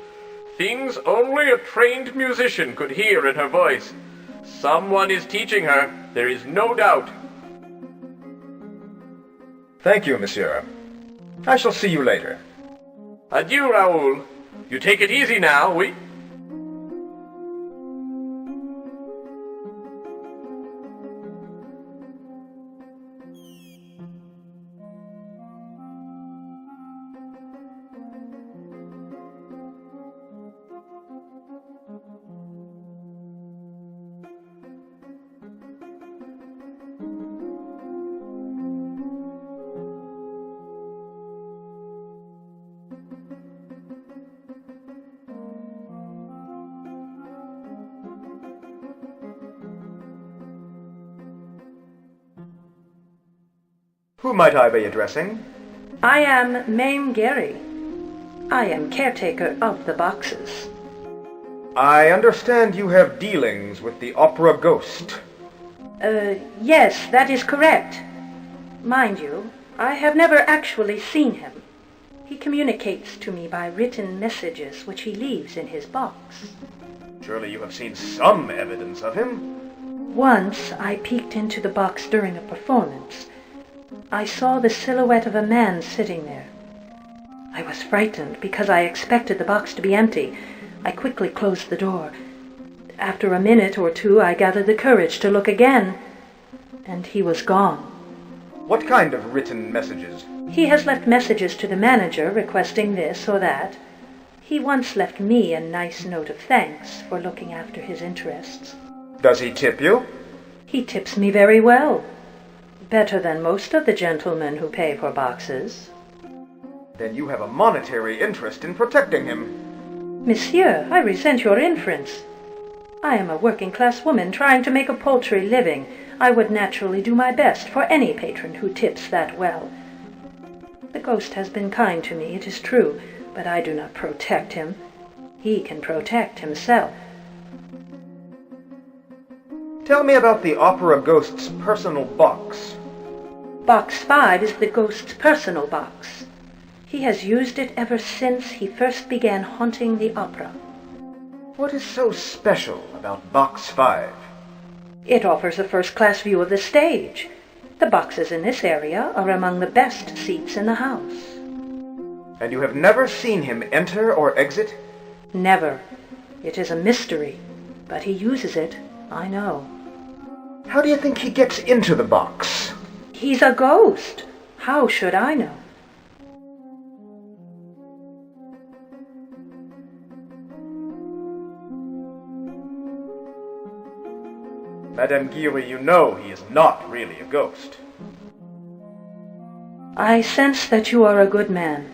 Things only a trained musician could hear in her voice. Someone is teaching her, there is no doubt. Thank you, monsieur. I shall see you later. Adieu, Raoul. You take it easy now, oui? Who might I be addressing? I am Mame Gary. I am caretaker of the boxes. I understand you have dealings with the opera ghost. Yes, that is correct. Mind you, I have never actually seen him. He communicates to me by written messages which he leaves in his box. Surely you have seen some evidence of him? Once I peeked into the box during a performance. I saw the silhouette of a man sitting there. I was frightened because I expected the box to be empty. I quickly closed the door. After a minute or 2, I gathered the courage to look again, and he was gone. What kind of written messages? He has left messages to the manager requesting this or that. He once left me a nice note of thanks for looking after his interests. Does he tip you? He tips me very well. Better than most of the gentlemen who pay for boxes. Then you have a monetary interest in protecting him. Monsieur, I resent your inference. I am a working-class woman trying to make a paltry living. I would naturally do my best for any patron who tips that well. The ghost has been kind to me, it is true, but I do not protect him. He can protect himself. Tell me about the opera ghost's personal box. Box 5 is the ghost's personal box. He has used it ever since he first began haunting the opera. What is so special about Box 5? It offers a first-class view of the stage. The boxes in this area are among the best seats in the house. And you have never seen him enter or exit? Never. It is a mystery, but he uses it, I know. How do you think he gets into the box? He's a ghost. How should I know? Madame Giry, you know he is not really a ghost. I sense that you are a good man.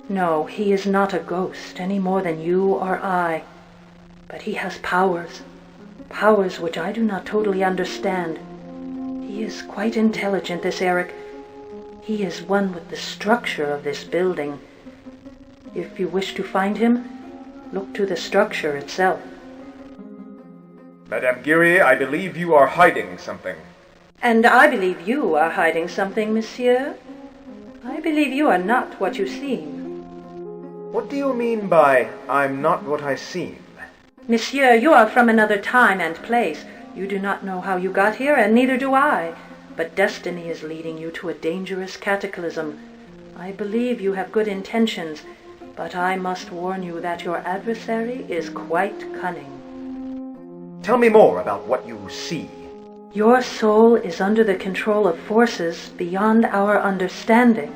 No, he is not a ghost any more than you or I. But he has powers. Powers which I do not totally understand. He is quite intelligent, this Eric. He is one with the structure of this building. If you wish to find him, look to the structure itself. Madame Giry, I believe you are hiding something. And I believe you are hiding something, monsieur. I believe you are not what you seem. What do you mean by, I'm not what I seem? Monsieur, you are from another time and place. You do not know how you got here, and neither do I. But destiny is leading you to a dangerous cataclysm. I believe you have good intentions, but I must warn you that your adversary is quite cunning. Tell me more about what you see. Your soul is under the control of forces beyond our understanding.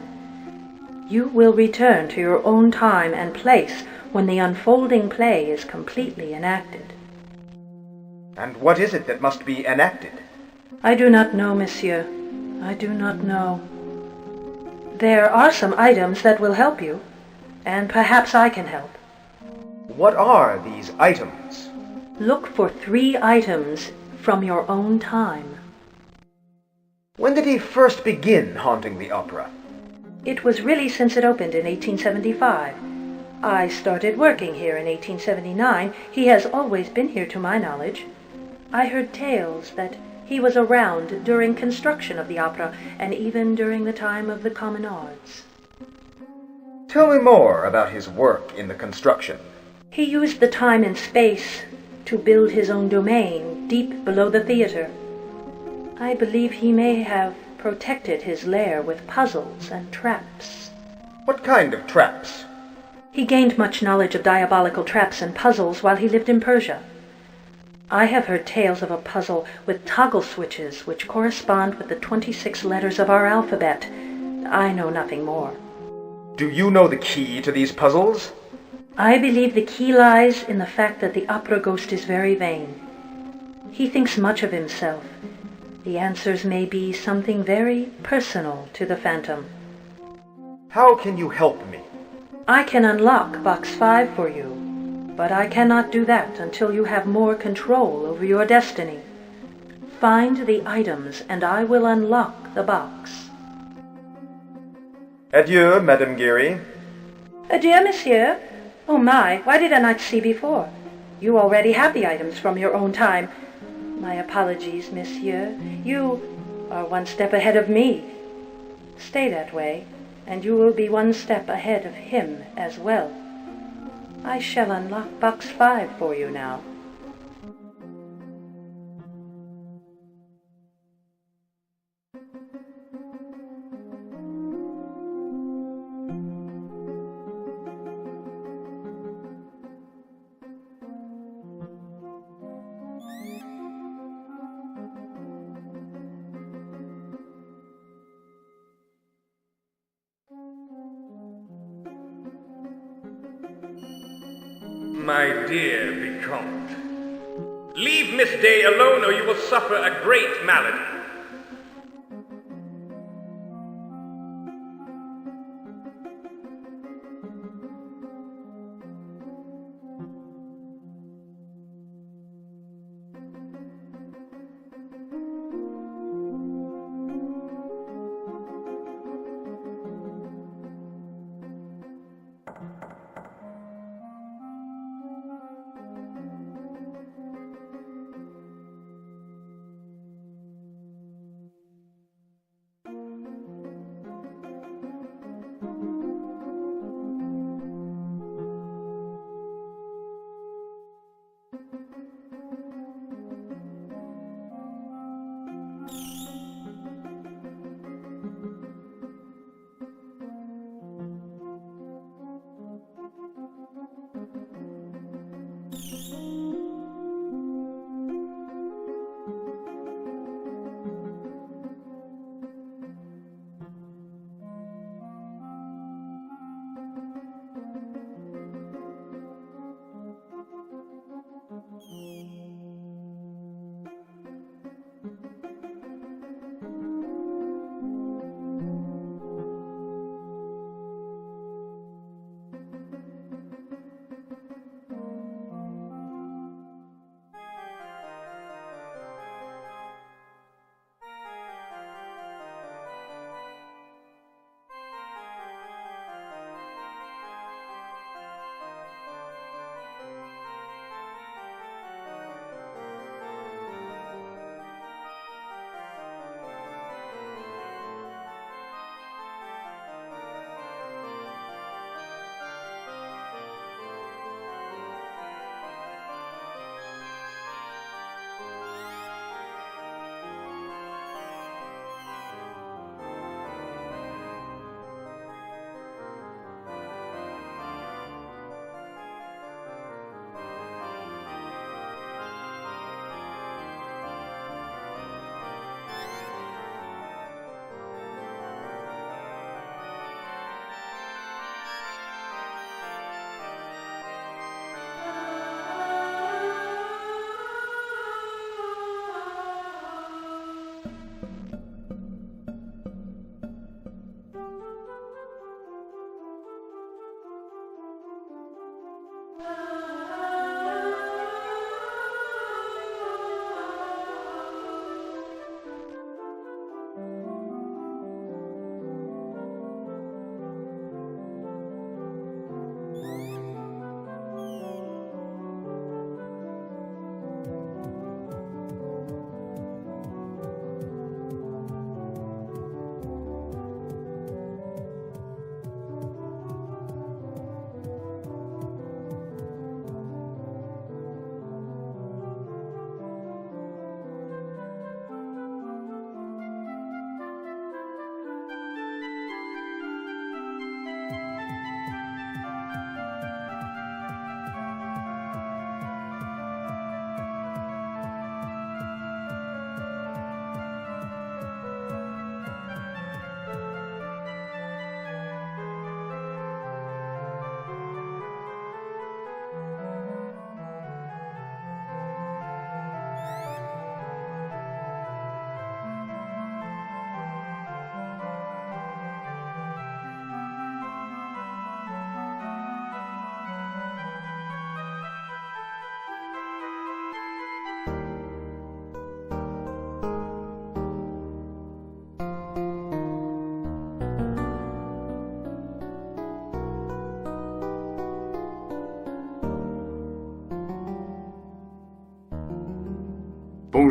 You will return to your own time and place when the unfolding play is completely enacted. And what is it that must be enacted? I do not know, monsieur. I do not know. There are some items that will help you, and perhaps I can help. What are these items? Look for 3 items from your own time. When did he first begin haunting the opera? It was really since it opened in 1875. I started working here in 1879. He has always been here to my knowledge. I heard tales that he was around during construction of the opera and even during the time of the communards. Tell me more about his work in the construction. He used the time and space to build his own domain deep below the theater. I believe he may have protected his lair with puzzles and traps. What kind of traps? He gained much knowledge of diabolical traps and puzzles while he lived in Persia. I have heard tales of a puzzle with toggle switches which correspond with the 26 letters of our alphabet. I know nothing more. Do you know the key to these puzzles? I believe the key lies in the fact that the opera ghost is very vain. He thinks much of himself. The answers may be something very personal to the phantom. How can you help me? I can unlock Box 5 for you, but I cannot do that until you have more control over your destiny. Find the items, and I will unlock the box. Adieu, Madame Geary. Adieu, monsieur. Oh my, why did I not see before? You already have the items from your own time. My apologies, monsieur. You are one step ahead of me. Stay that way, and you will be one step ahead of him as well. I shall unlock Box 5 for you now. My dear Vicomte, leave Miss Day alone or you will suffer a great malady.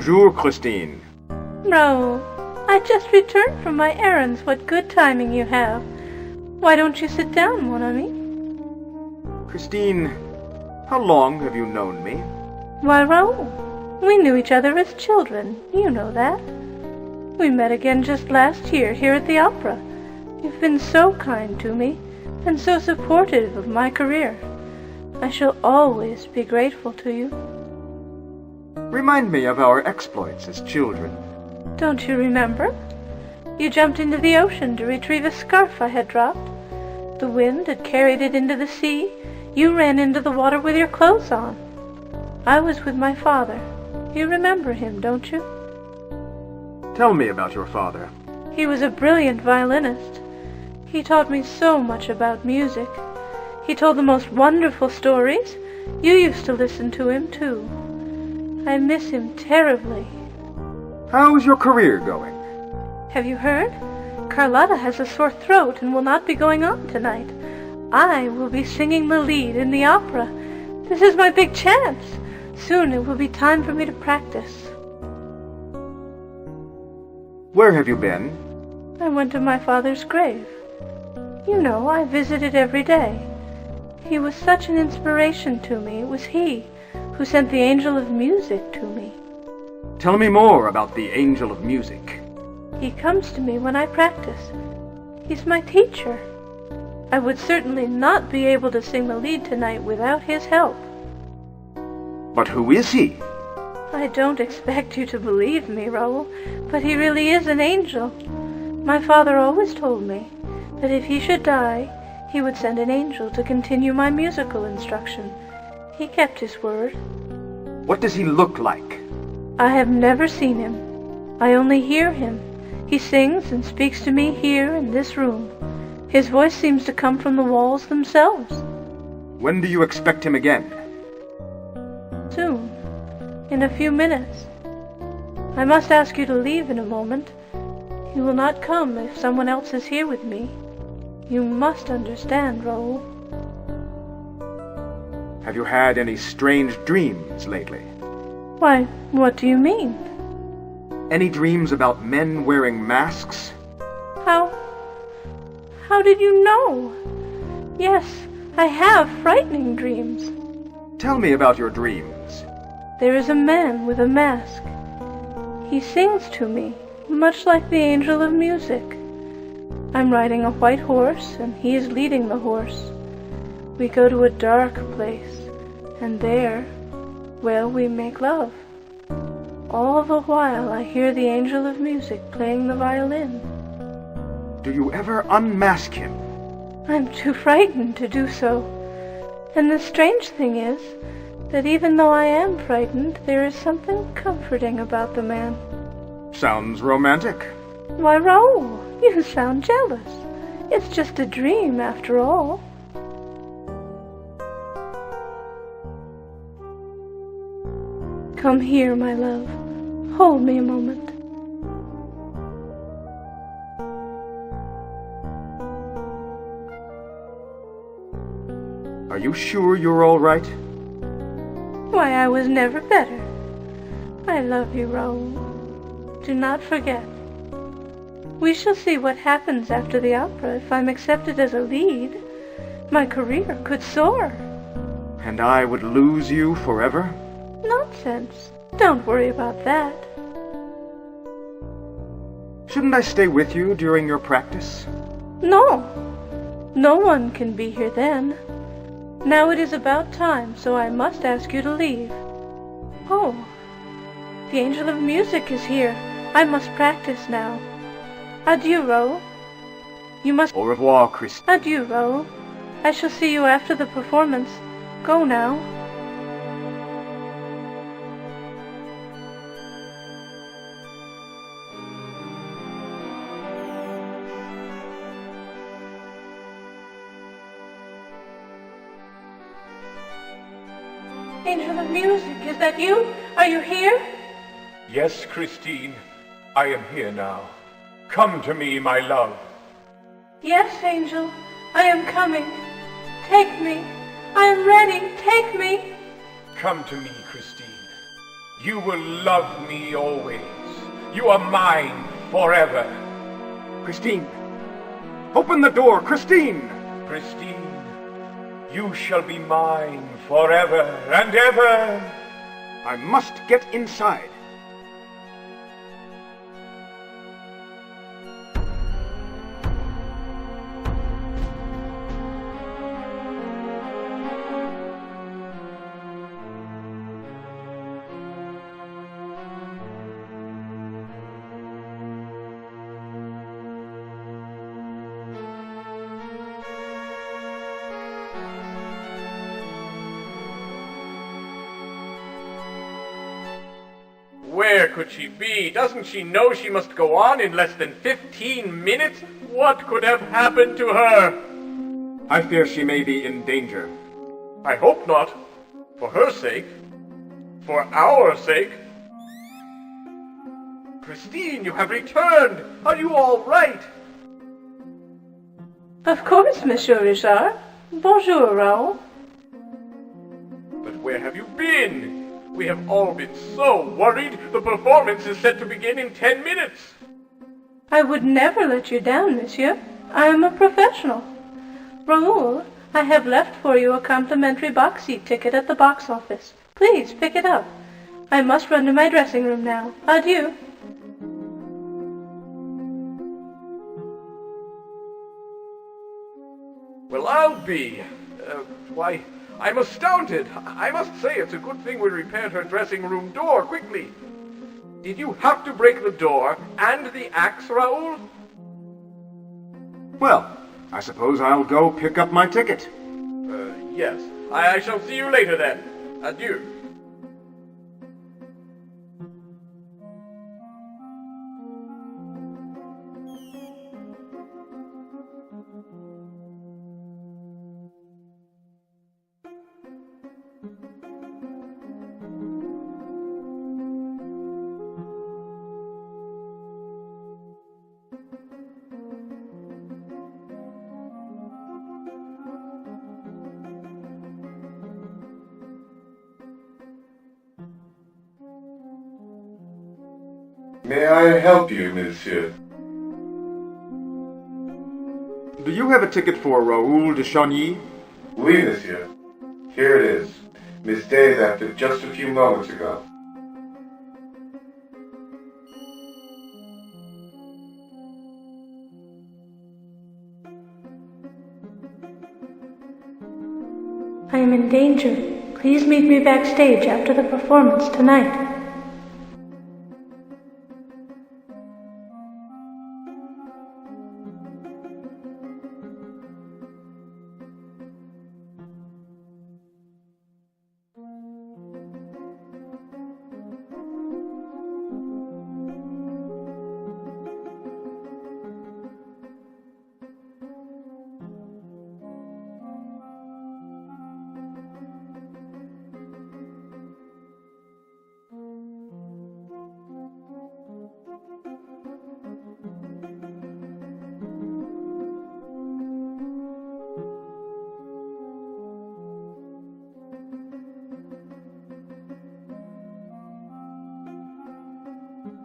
Bonjour, Christine. Raoul, I just returned from my errands. What good timing you have. Why don't you sit down, mon ami? Christine, how long have you known me? Why, Raoul, we knew each other as children. You know that. We met again just last year here at the opera. You've been so kind to me, and so supportive of my career. I shall always be grateful to you. Remind me of our exploits as children. Don't you remember? You jumped into the ocean to retrieve a scarf I had dropped. The wind had carried it into the sea. You ran into the water with your clothes on. I was with my father. You remember him, don't you? Tell me about your father. He was a brilliant violinist. He taught me so much about music. He told the most wonderful stories. You used to listen to him, too. I miss him terribly. How's your career going? Have you heard? Carlotta has a sore throat and will not be going on tonight. I will be singing the lead in the opera. This is my big chance. Soon it will be time for me to practice. Where have you been? I went to my father's grave. You know, I visited every day. He was such an inspiration to me. It was he who sent the angel of music to me. Tell me more about the angel of music. He comes to me when I practice. He's my teacher. I would certainly not be able to sing the lead tonight without his help. But who is he? I don't expect you to believe me, Raoul, but he really is an angel. My father always told me that if he should die, he would send an angel to continue my musical instruction. He kept his word. What does he look like? I have never seen him. I only hear him. He sings and speaks to me here in this room. His voice seems to come from the walls themselves. When do you expect him again? Soon. In a few minutes. I must ask you to leave in a moment. He will not come if someone else is here with me. You must understand, Raoul. Have you had any strange dreams lately? Why, what do you mean? Any dreams about men wearing masks? How did you know? Yes, I have frightening dreams. Tell me about your dreams. There is a man with a mask. He sings to me, much like the angel of music. I'm riding a white horse, and he is leading the horse. We go to a dark place, and there, well, we make love. All the while I hear the angel of music playing the violin. Do you ever unmask him? I'm too frightened to do so. And the strange thing is that even though I am frightened, there is something comforting about the man. Sounds romantic. Why, Raoul, you sound jealous. It's just a dream, after all. Come here, my love. Hold me a moment. Are you sure you're all right? Why, I was never better. I love you, Raoul. Do not forget. We shall see what happens after the opera if I'm accepted as a lead. My career could soar. And I would lose you forever? Nonsense. Don't worry about that. Shouldn't I stay with you during your practice? No. No one can be here then. Now it is about time, so I must ask you to leave. Oh, the angel of music is here. I must practice now. Adieu, Raoul. You must... Au revoir, Christine. Adieu, Raoul. I shall see you after the performance. Go now. Angel of music, is that you? Are you here? Yes, Christine, I am here now. Come to me, my love. Yes, angel, I am coming. Take me. I am ready. Take me. Come to me, Christine. You will love me always. You are mine forever. Christine! Open the door, Christine! Christine, you shall be mine forever and ever. I must get inside. Where could she be? Doesn't she know she must go on in less than 15 minutes? What could have happened to her? I fear she may be in danger. I hope not. For her sake. For our sake. Christine, you have returned. Are you all right? Of course, Monsieur Richard. Bonjour, Raoul. But where have you been? We have all been so worried. The performance is set to begin in 10 minutes. I would never let you down, monsieur. I am a professional. Raoul, I have left for you a complimentary box seat ticket at the box office. Please pick it up. I must run to my dressing room now. Adieu. Well, I'll be. Why, I'm astounded. I must say it's a good thing we repaired her dressing room door quickly. Did you have to break the door and the axe, Raoul? Well, I suppose I'll go pick up my ticket. Yes. I shall see you later then. Adieu. May I help you, monsieur? Do you have a ticket for Raoul de Chagny? Oui, monsieur. Here it is. Miss Day left it just a few moments ago. I am in danger. Please meet me backstage after the performance tonight.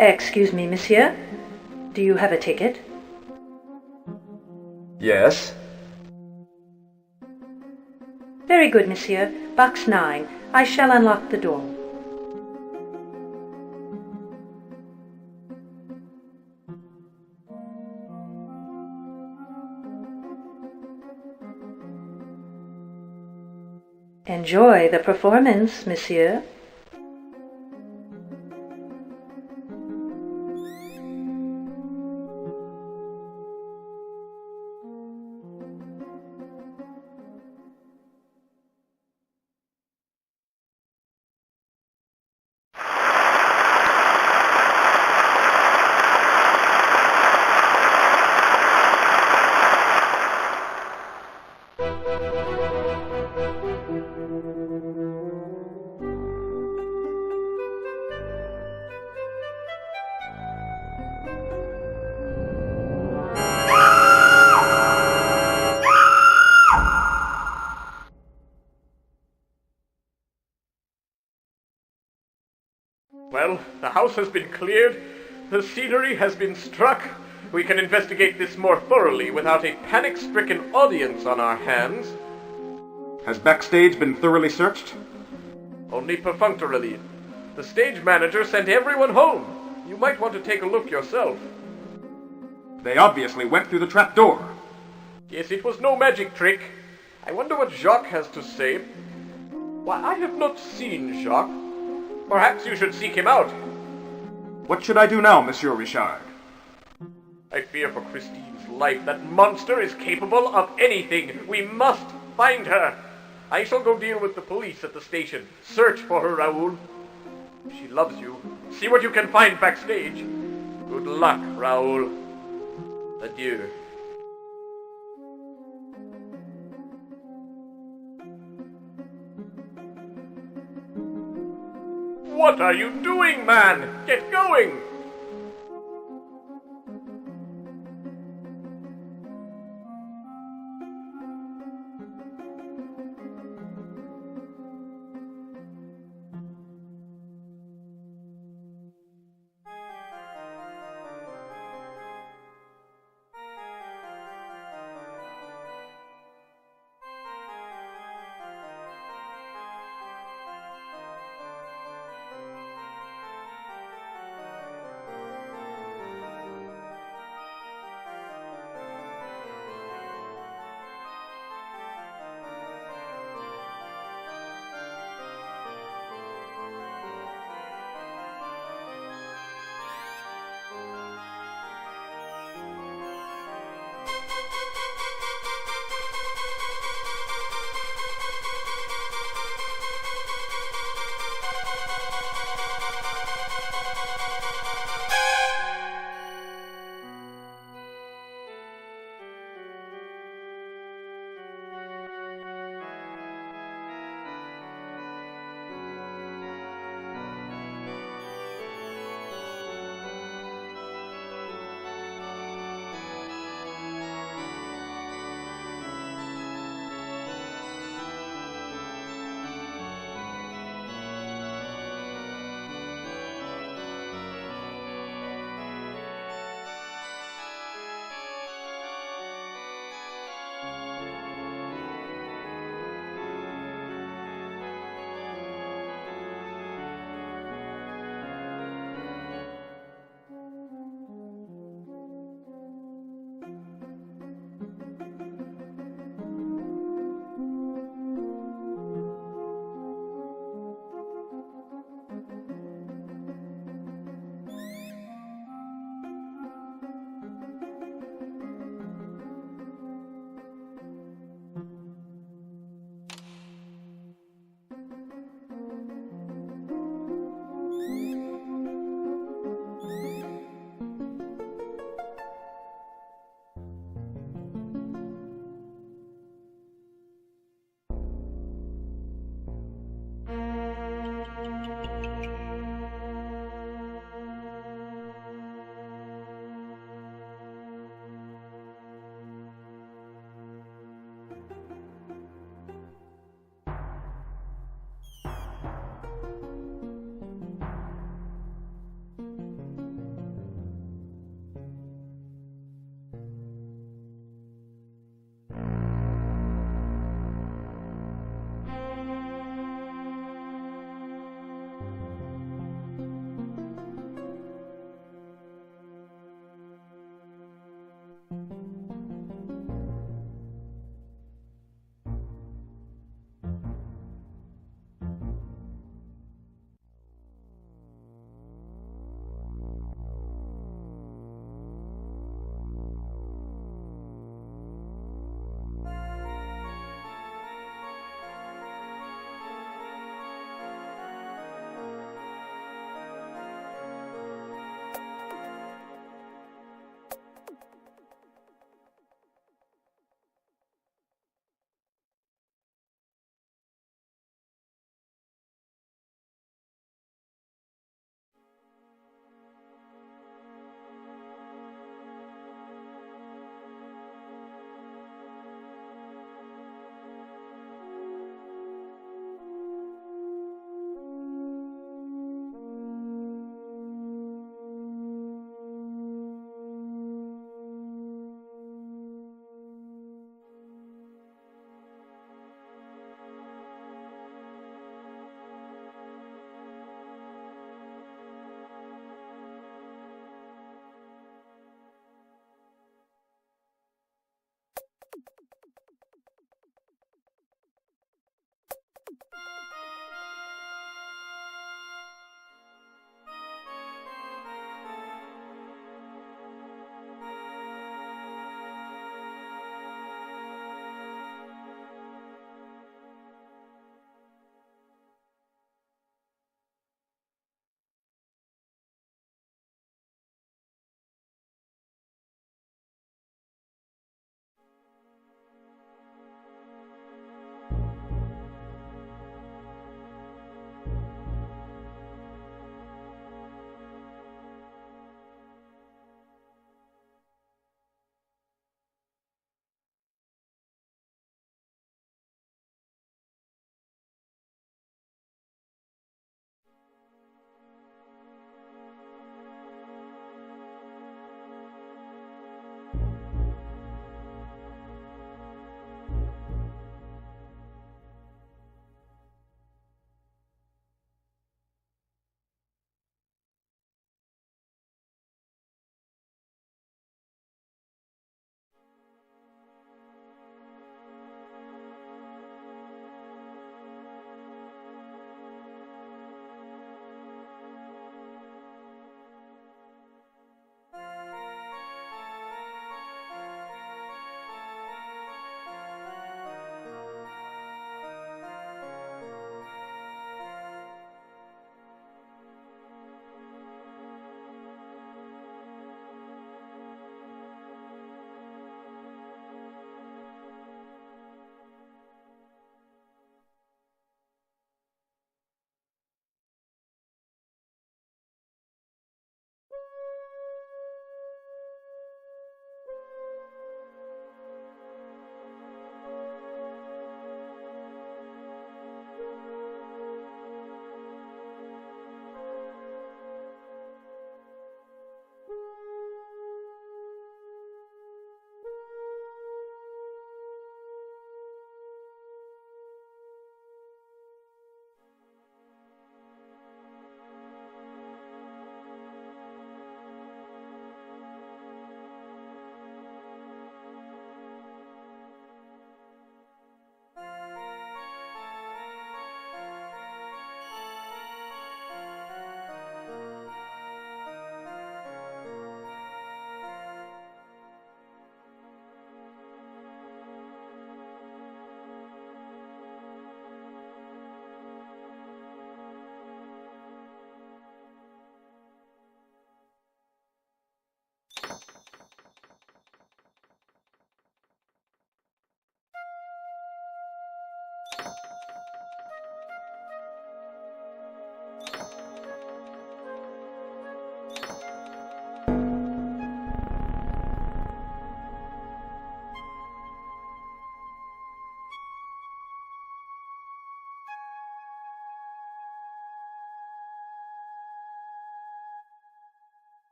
Excuse me, monsieur. Do you have a ticket? Yes. Very good, monsieur. Box 9. I shall unlock the door. Enjoy the performance, monsieur. Well, the house has been cleared, the scenery has been struck. We can investigate this more thoroughly without a panic-stricken audience on our hands. Has backstage been thoroughly searched? Only perfunctorily. The stage manager sent everyone home. You might want to take a look yourself. They obviously went through the trap door. Yes, it was no magic trick. I wonder what Jacques has to say. Why, I have not seen Jacques. Perhaps you should seek him out. What should I do now, Monsieur Richard? I fear for Christine's life. That monster is capable of anything. We must find her. I shall go deal with the police at the station. Search for her, Raoul. She loves you. See what you can find backstage. Good luck, Raoul. Adieu. What are you doing, man? Get going!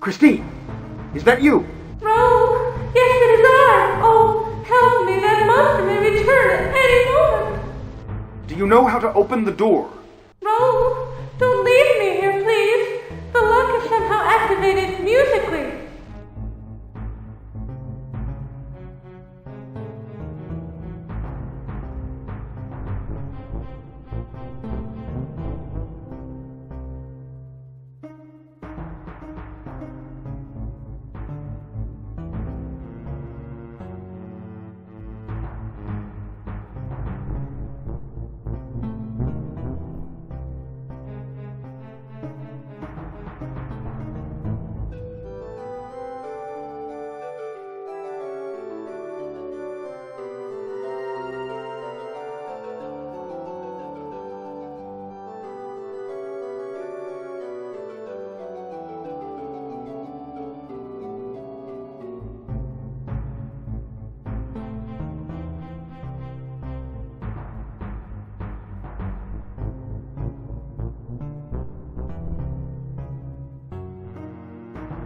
Christine, is that you? Raoul, yes, it is I. Oh, help me, that monster may return at any moment. Do you know how to open the door? Raoul, don't leave me here, please. The lock is somehow activated musically.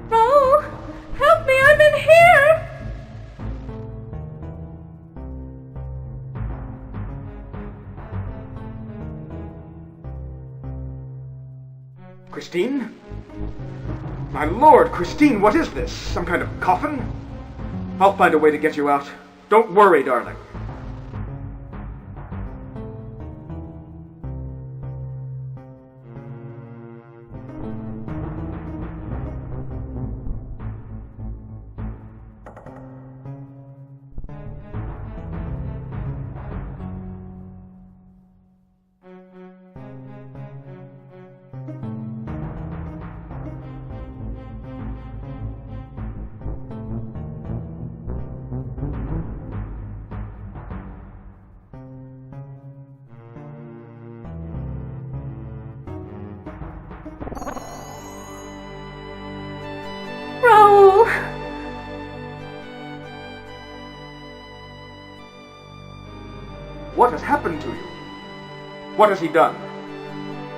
Raoul, help me, I'm in here. Christine? My lord, Christine, what is this? Some kind of coffin? I'll find a way to get you out. Don't worry, darling. Raoul. What has happened to you? What has he done?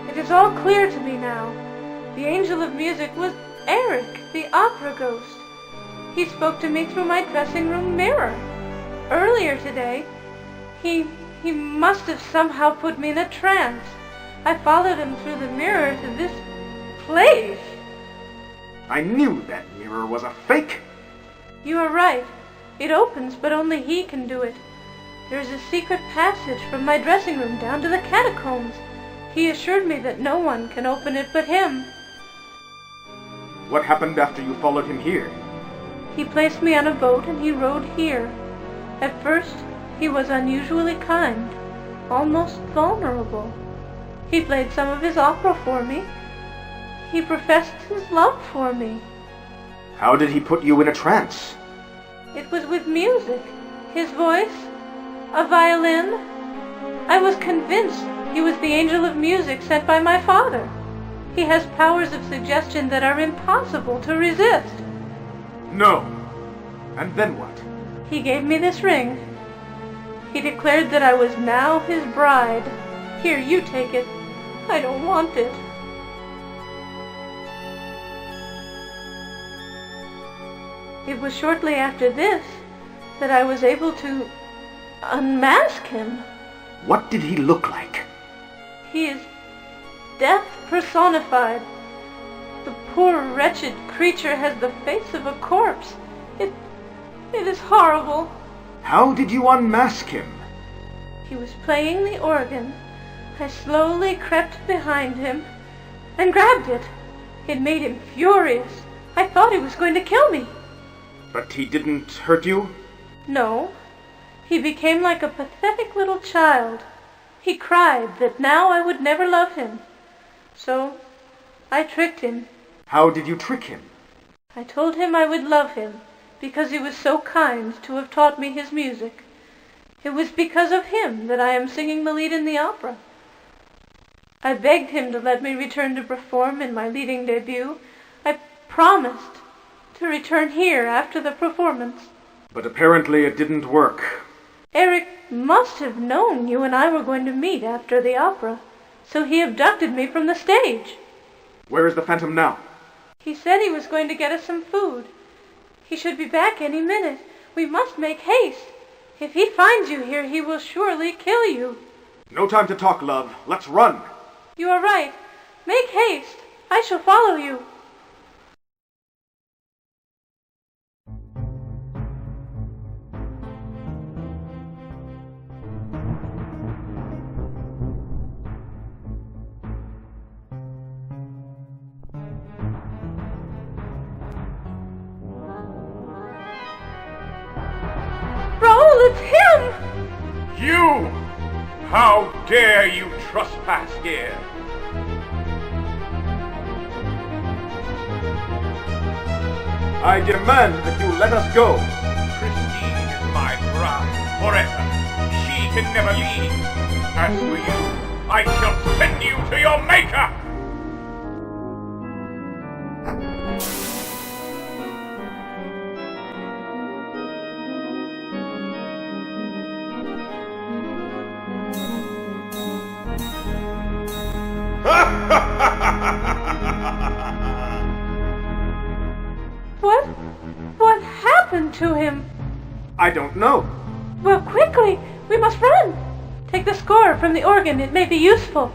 It is all clear to me now. The angel of music was Eric, the opera ghost. He spoke to me through my dressing room mirror. Earlier today, he must have somehow put me in a trance. I followed him through the mirror to this place. I knew that mirror was a fake. You are right. It opens, but only he can do it. There is a secret passage from my dressing room down to the catacombs. He assured me that no one can open it but him. What happened after you followed him here? He placed me on a boat and he rowed here. At first, he was unusually kind, almost vulnerable. He played some of his opera for me. He professed his love for me. How did he put you in a trance? It was with music, his voice, a violin. I was convinced he was the angel of music sent by my father. He has powers of suggestion that are impossible to resist. No. And then what? He gave me this ring. He declared that I was now his bride. Here, you take it. I don't want it. It was shortly after this that I was able to unmask him. What did he look like? He is death personified. The poor wretched creature has the face of a corpse. It is horrible. How did you unmask him? He was playing the organ. I slowly crept behind him and grabbed it. It made him furious. I thought he was going to kill me. But he didn't hurt you? No. He became like a pathetic little child. He cried that now I would never love him. So I tricked him. How did you trick him? I told him I would love him because he was so kind to have taught me his music. It was because of him that I am singing the lead in the opera. I begged him to let me return to perform in my leading debut. I promised to return here after the performance. But apparently it didn't work. Eric must have known you and I were going to meet after the opera, so he abducted me from the stage. Where is the Phantom now? He said he was going to get us some food. He should be back any minute. We must make haste. If he finds you here, he will surely kill you. No time to talk, love. Let's run. You are right. Make haste. I shall follow you. Raoul, it's him! You! How dare you trespass here? I demand that you let us go. Christine is my bride forever. She can never leave. As for you, I shall send you to your maker! What happened to him? I don't know. Well, quickly! We must run! Take the score from the organ. It may be useful.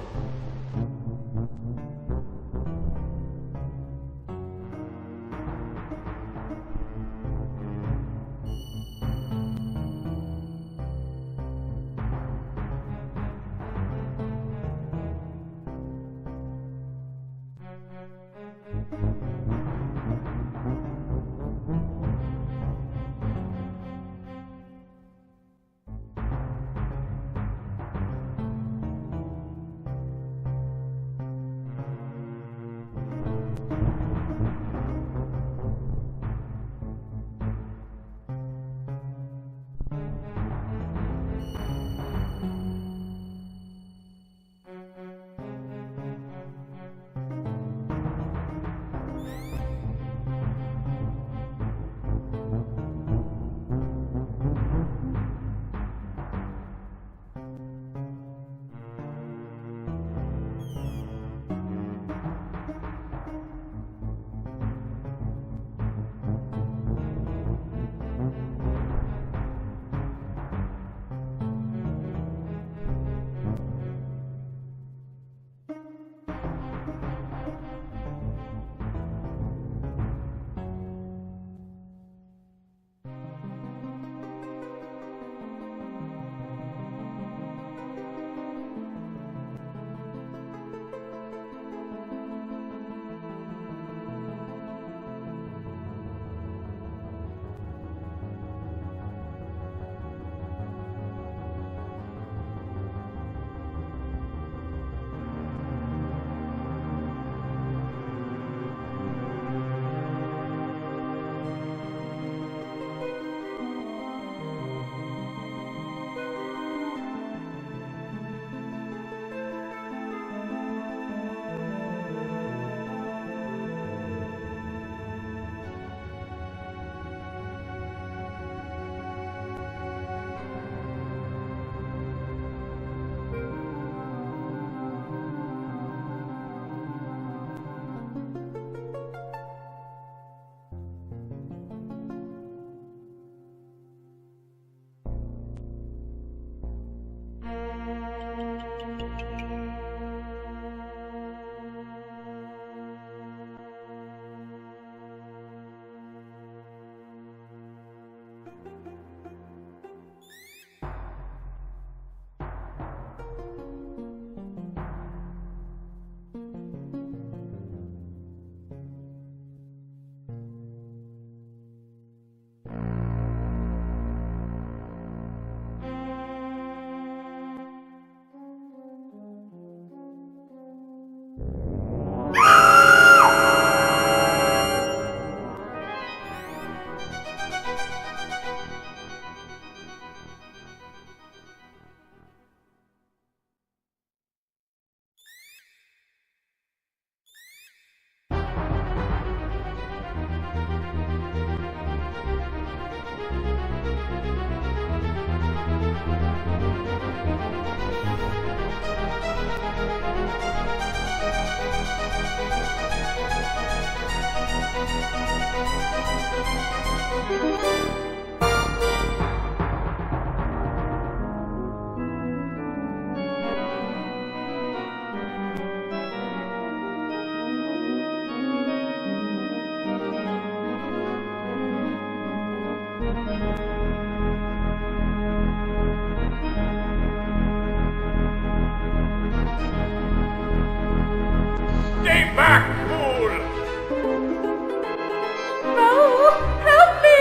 Help me!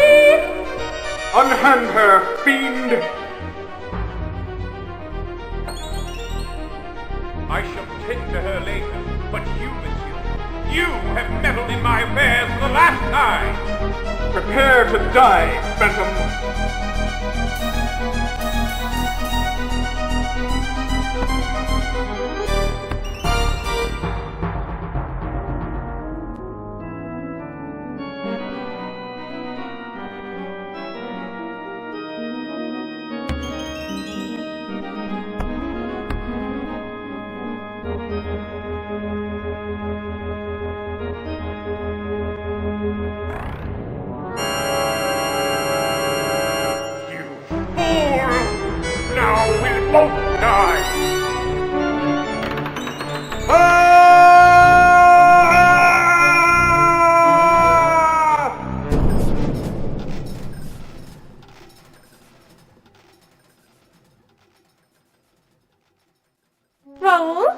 Unhand her, fiend! I shall tend to her later, but you, monsieur, you have meddled in my affairs for the last time! Prepare to die, phantom! Both die! Raoul?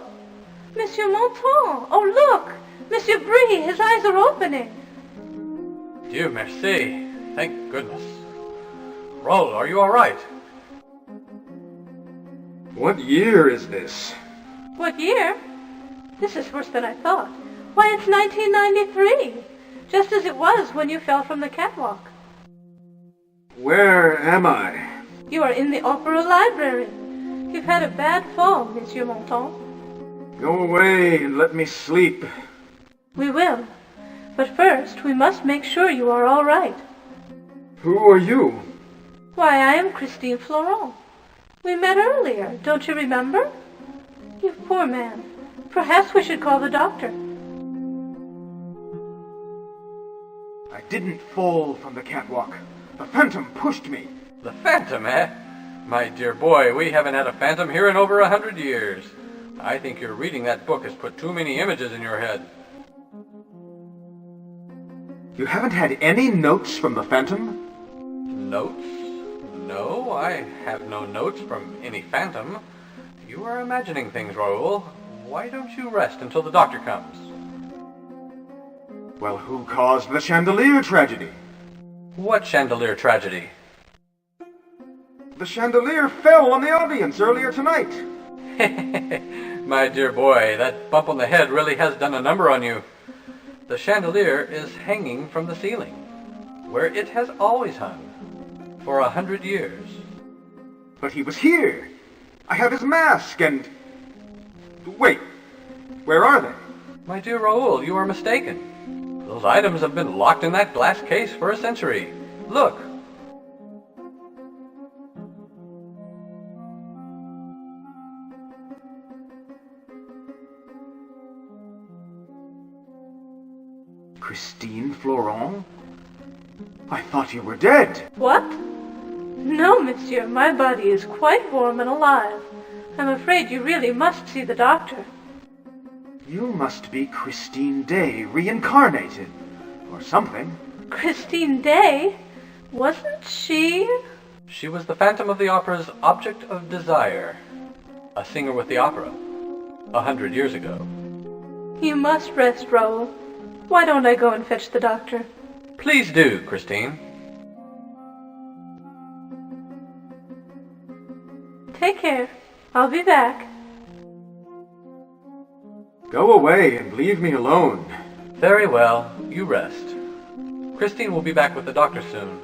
Monsieur Monton! Oh, look! Monsieur Brie, his eyes are opening. Dieu merci. Thank goodness. Raoul, are you all right? What year is this? What year? This is worse than I thought. Why, it's 1993. Just as it was when you fell from the catwalk. Where am I? You are in the opera library. You've had a bad fall, Monsieur Monton. Go away and let me sleep. We will. But first, we must make sure you are all right. Who are you? Why, I am Christine Florent. We met earlier, don't you remember? You poor man. Perhaps we should call the doctor. I didn't fall from the catwalk. The phantom pushed me. The phantom, eh? My dear boy, we haven't had a phantom here in over 100 years. I think your reading that book has put too many images in your head. You haven't had any notes from the phantom? Notes? No, I have no notes from any phantom. You are imagining things, Raoul. Why don't you rest until the doctor comes? Well, who caused the chandelier tragedy? What chandelier tragedy? The chandelier fell on the audience earlier tonight. My dear boy, that bump on the head really has done a number on you. The chandelier is hanging from the ceiling, where it has always hung, for 100 years. But he was here. I have his mask and... Wait, where are they? My dear Raoul, you are mistaken. Those items have been locked in that glass case for a century. Look. Christine Florent? I thought you were dead. What? No, monsieur, my body is quite warm and alive. I'm afraid you really must see the doctor. You must be Christine Day reincarnated, or something. Christine Day? Wasn't she? She was the Phantom of the Opera's object of desire. A singer with the opera. 100 years ago. You must rest, Raoul. Why don't I go and fetch the doctor? Please do, Christine. Take care. I'll be back. Go away and leave me alone. Very well. You rest. Christine will be back with the doctor soon.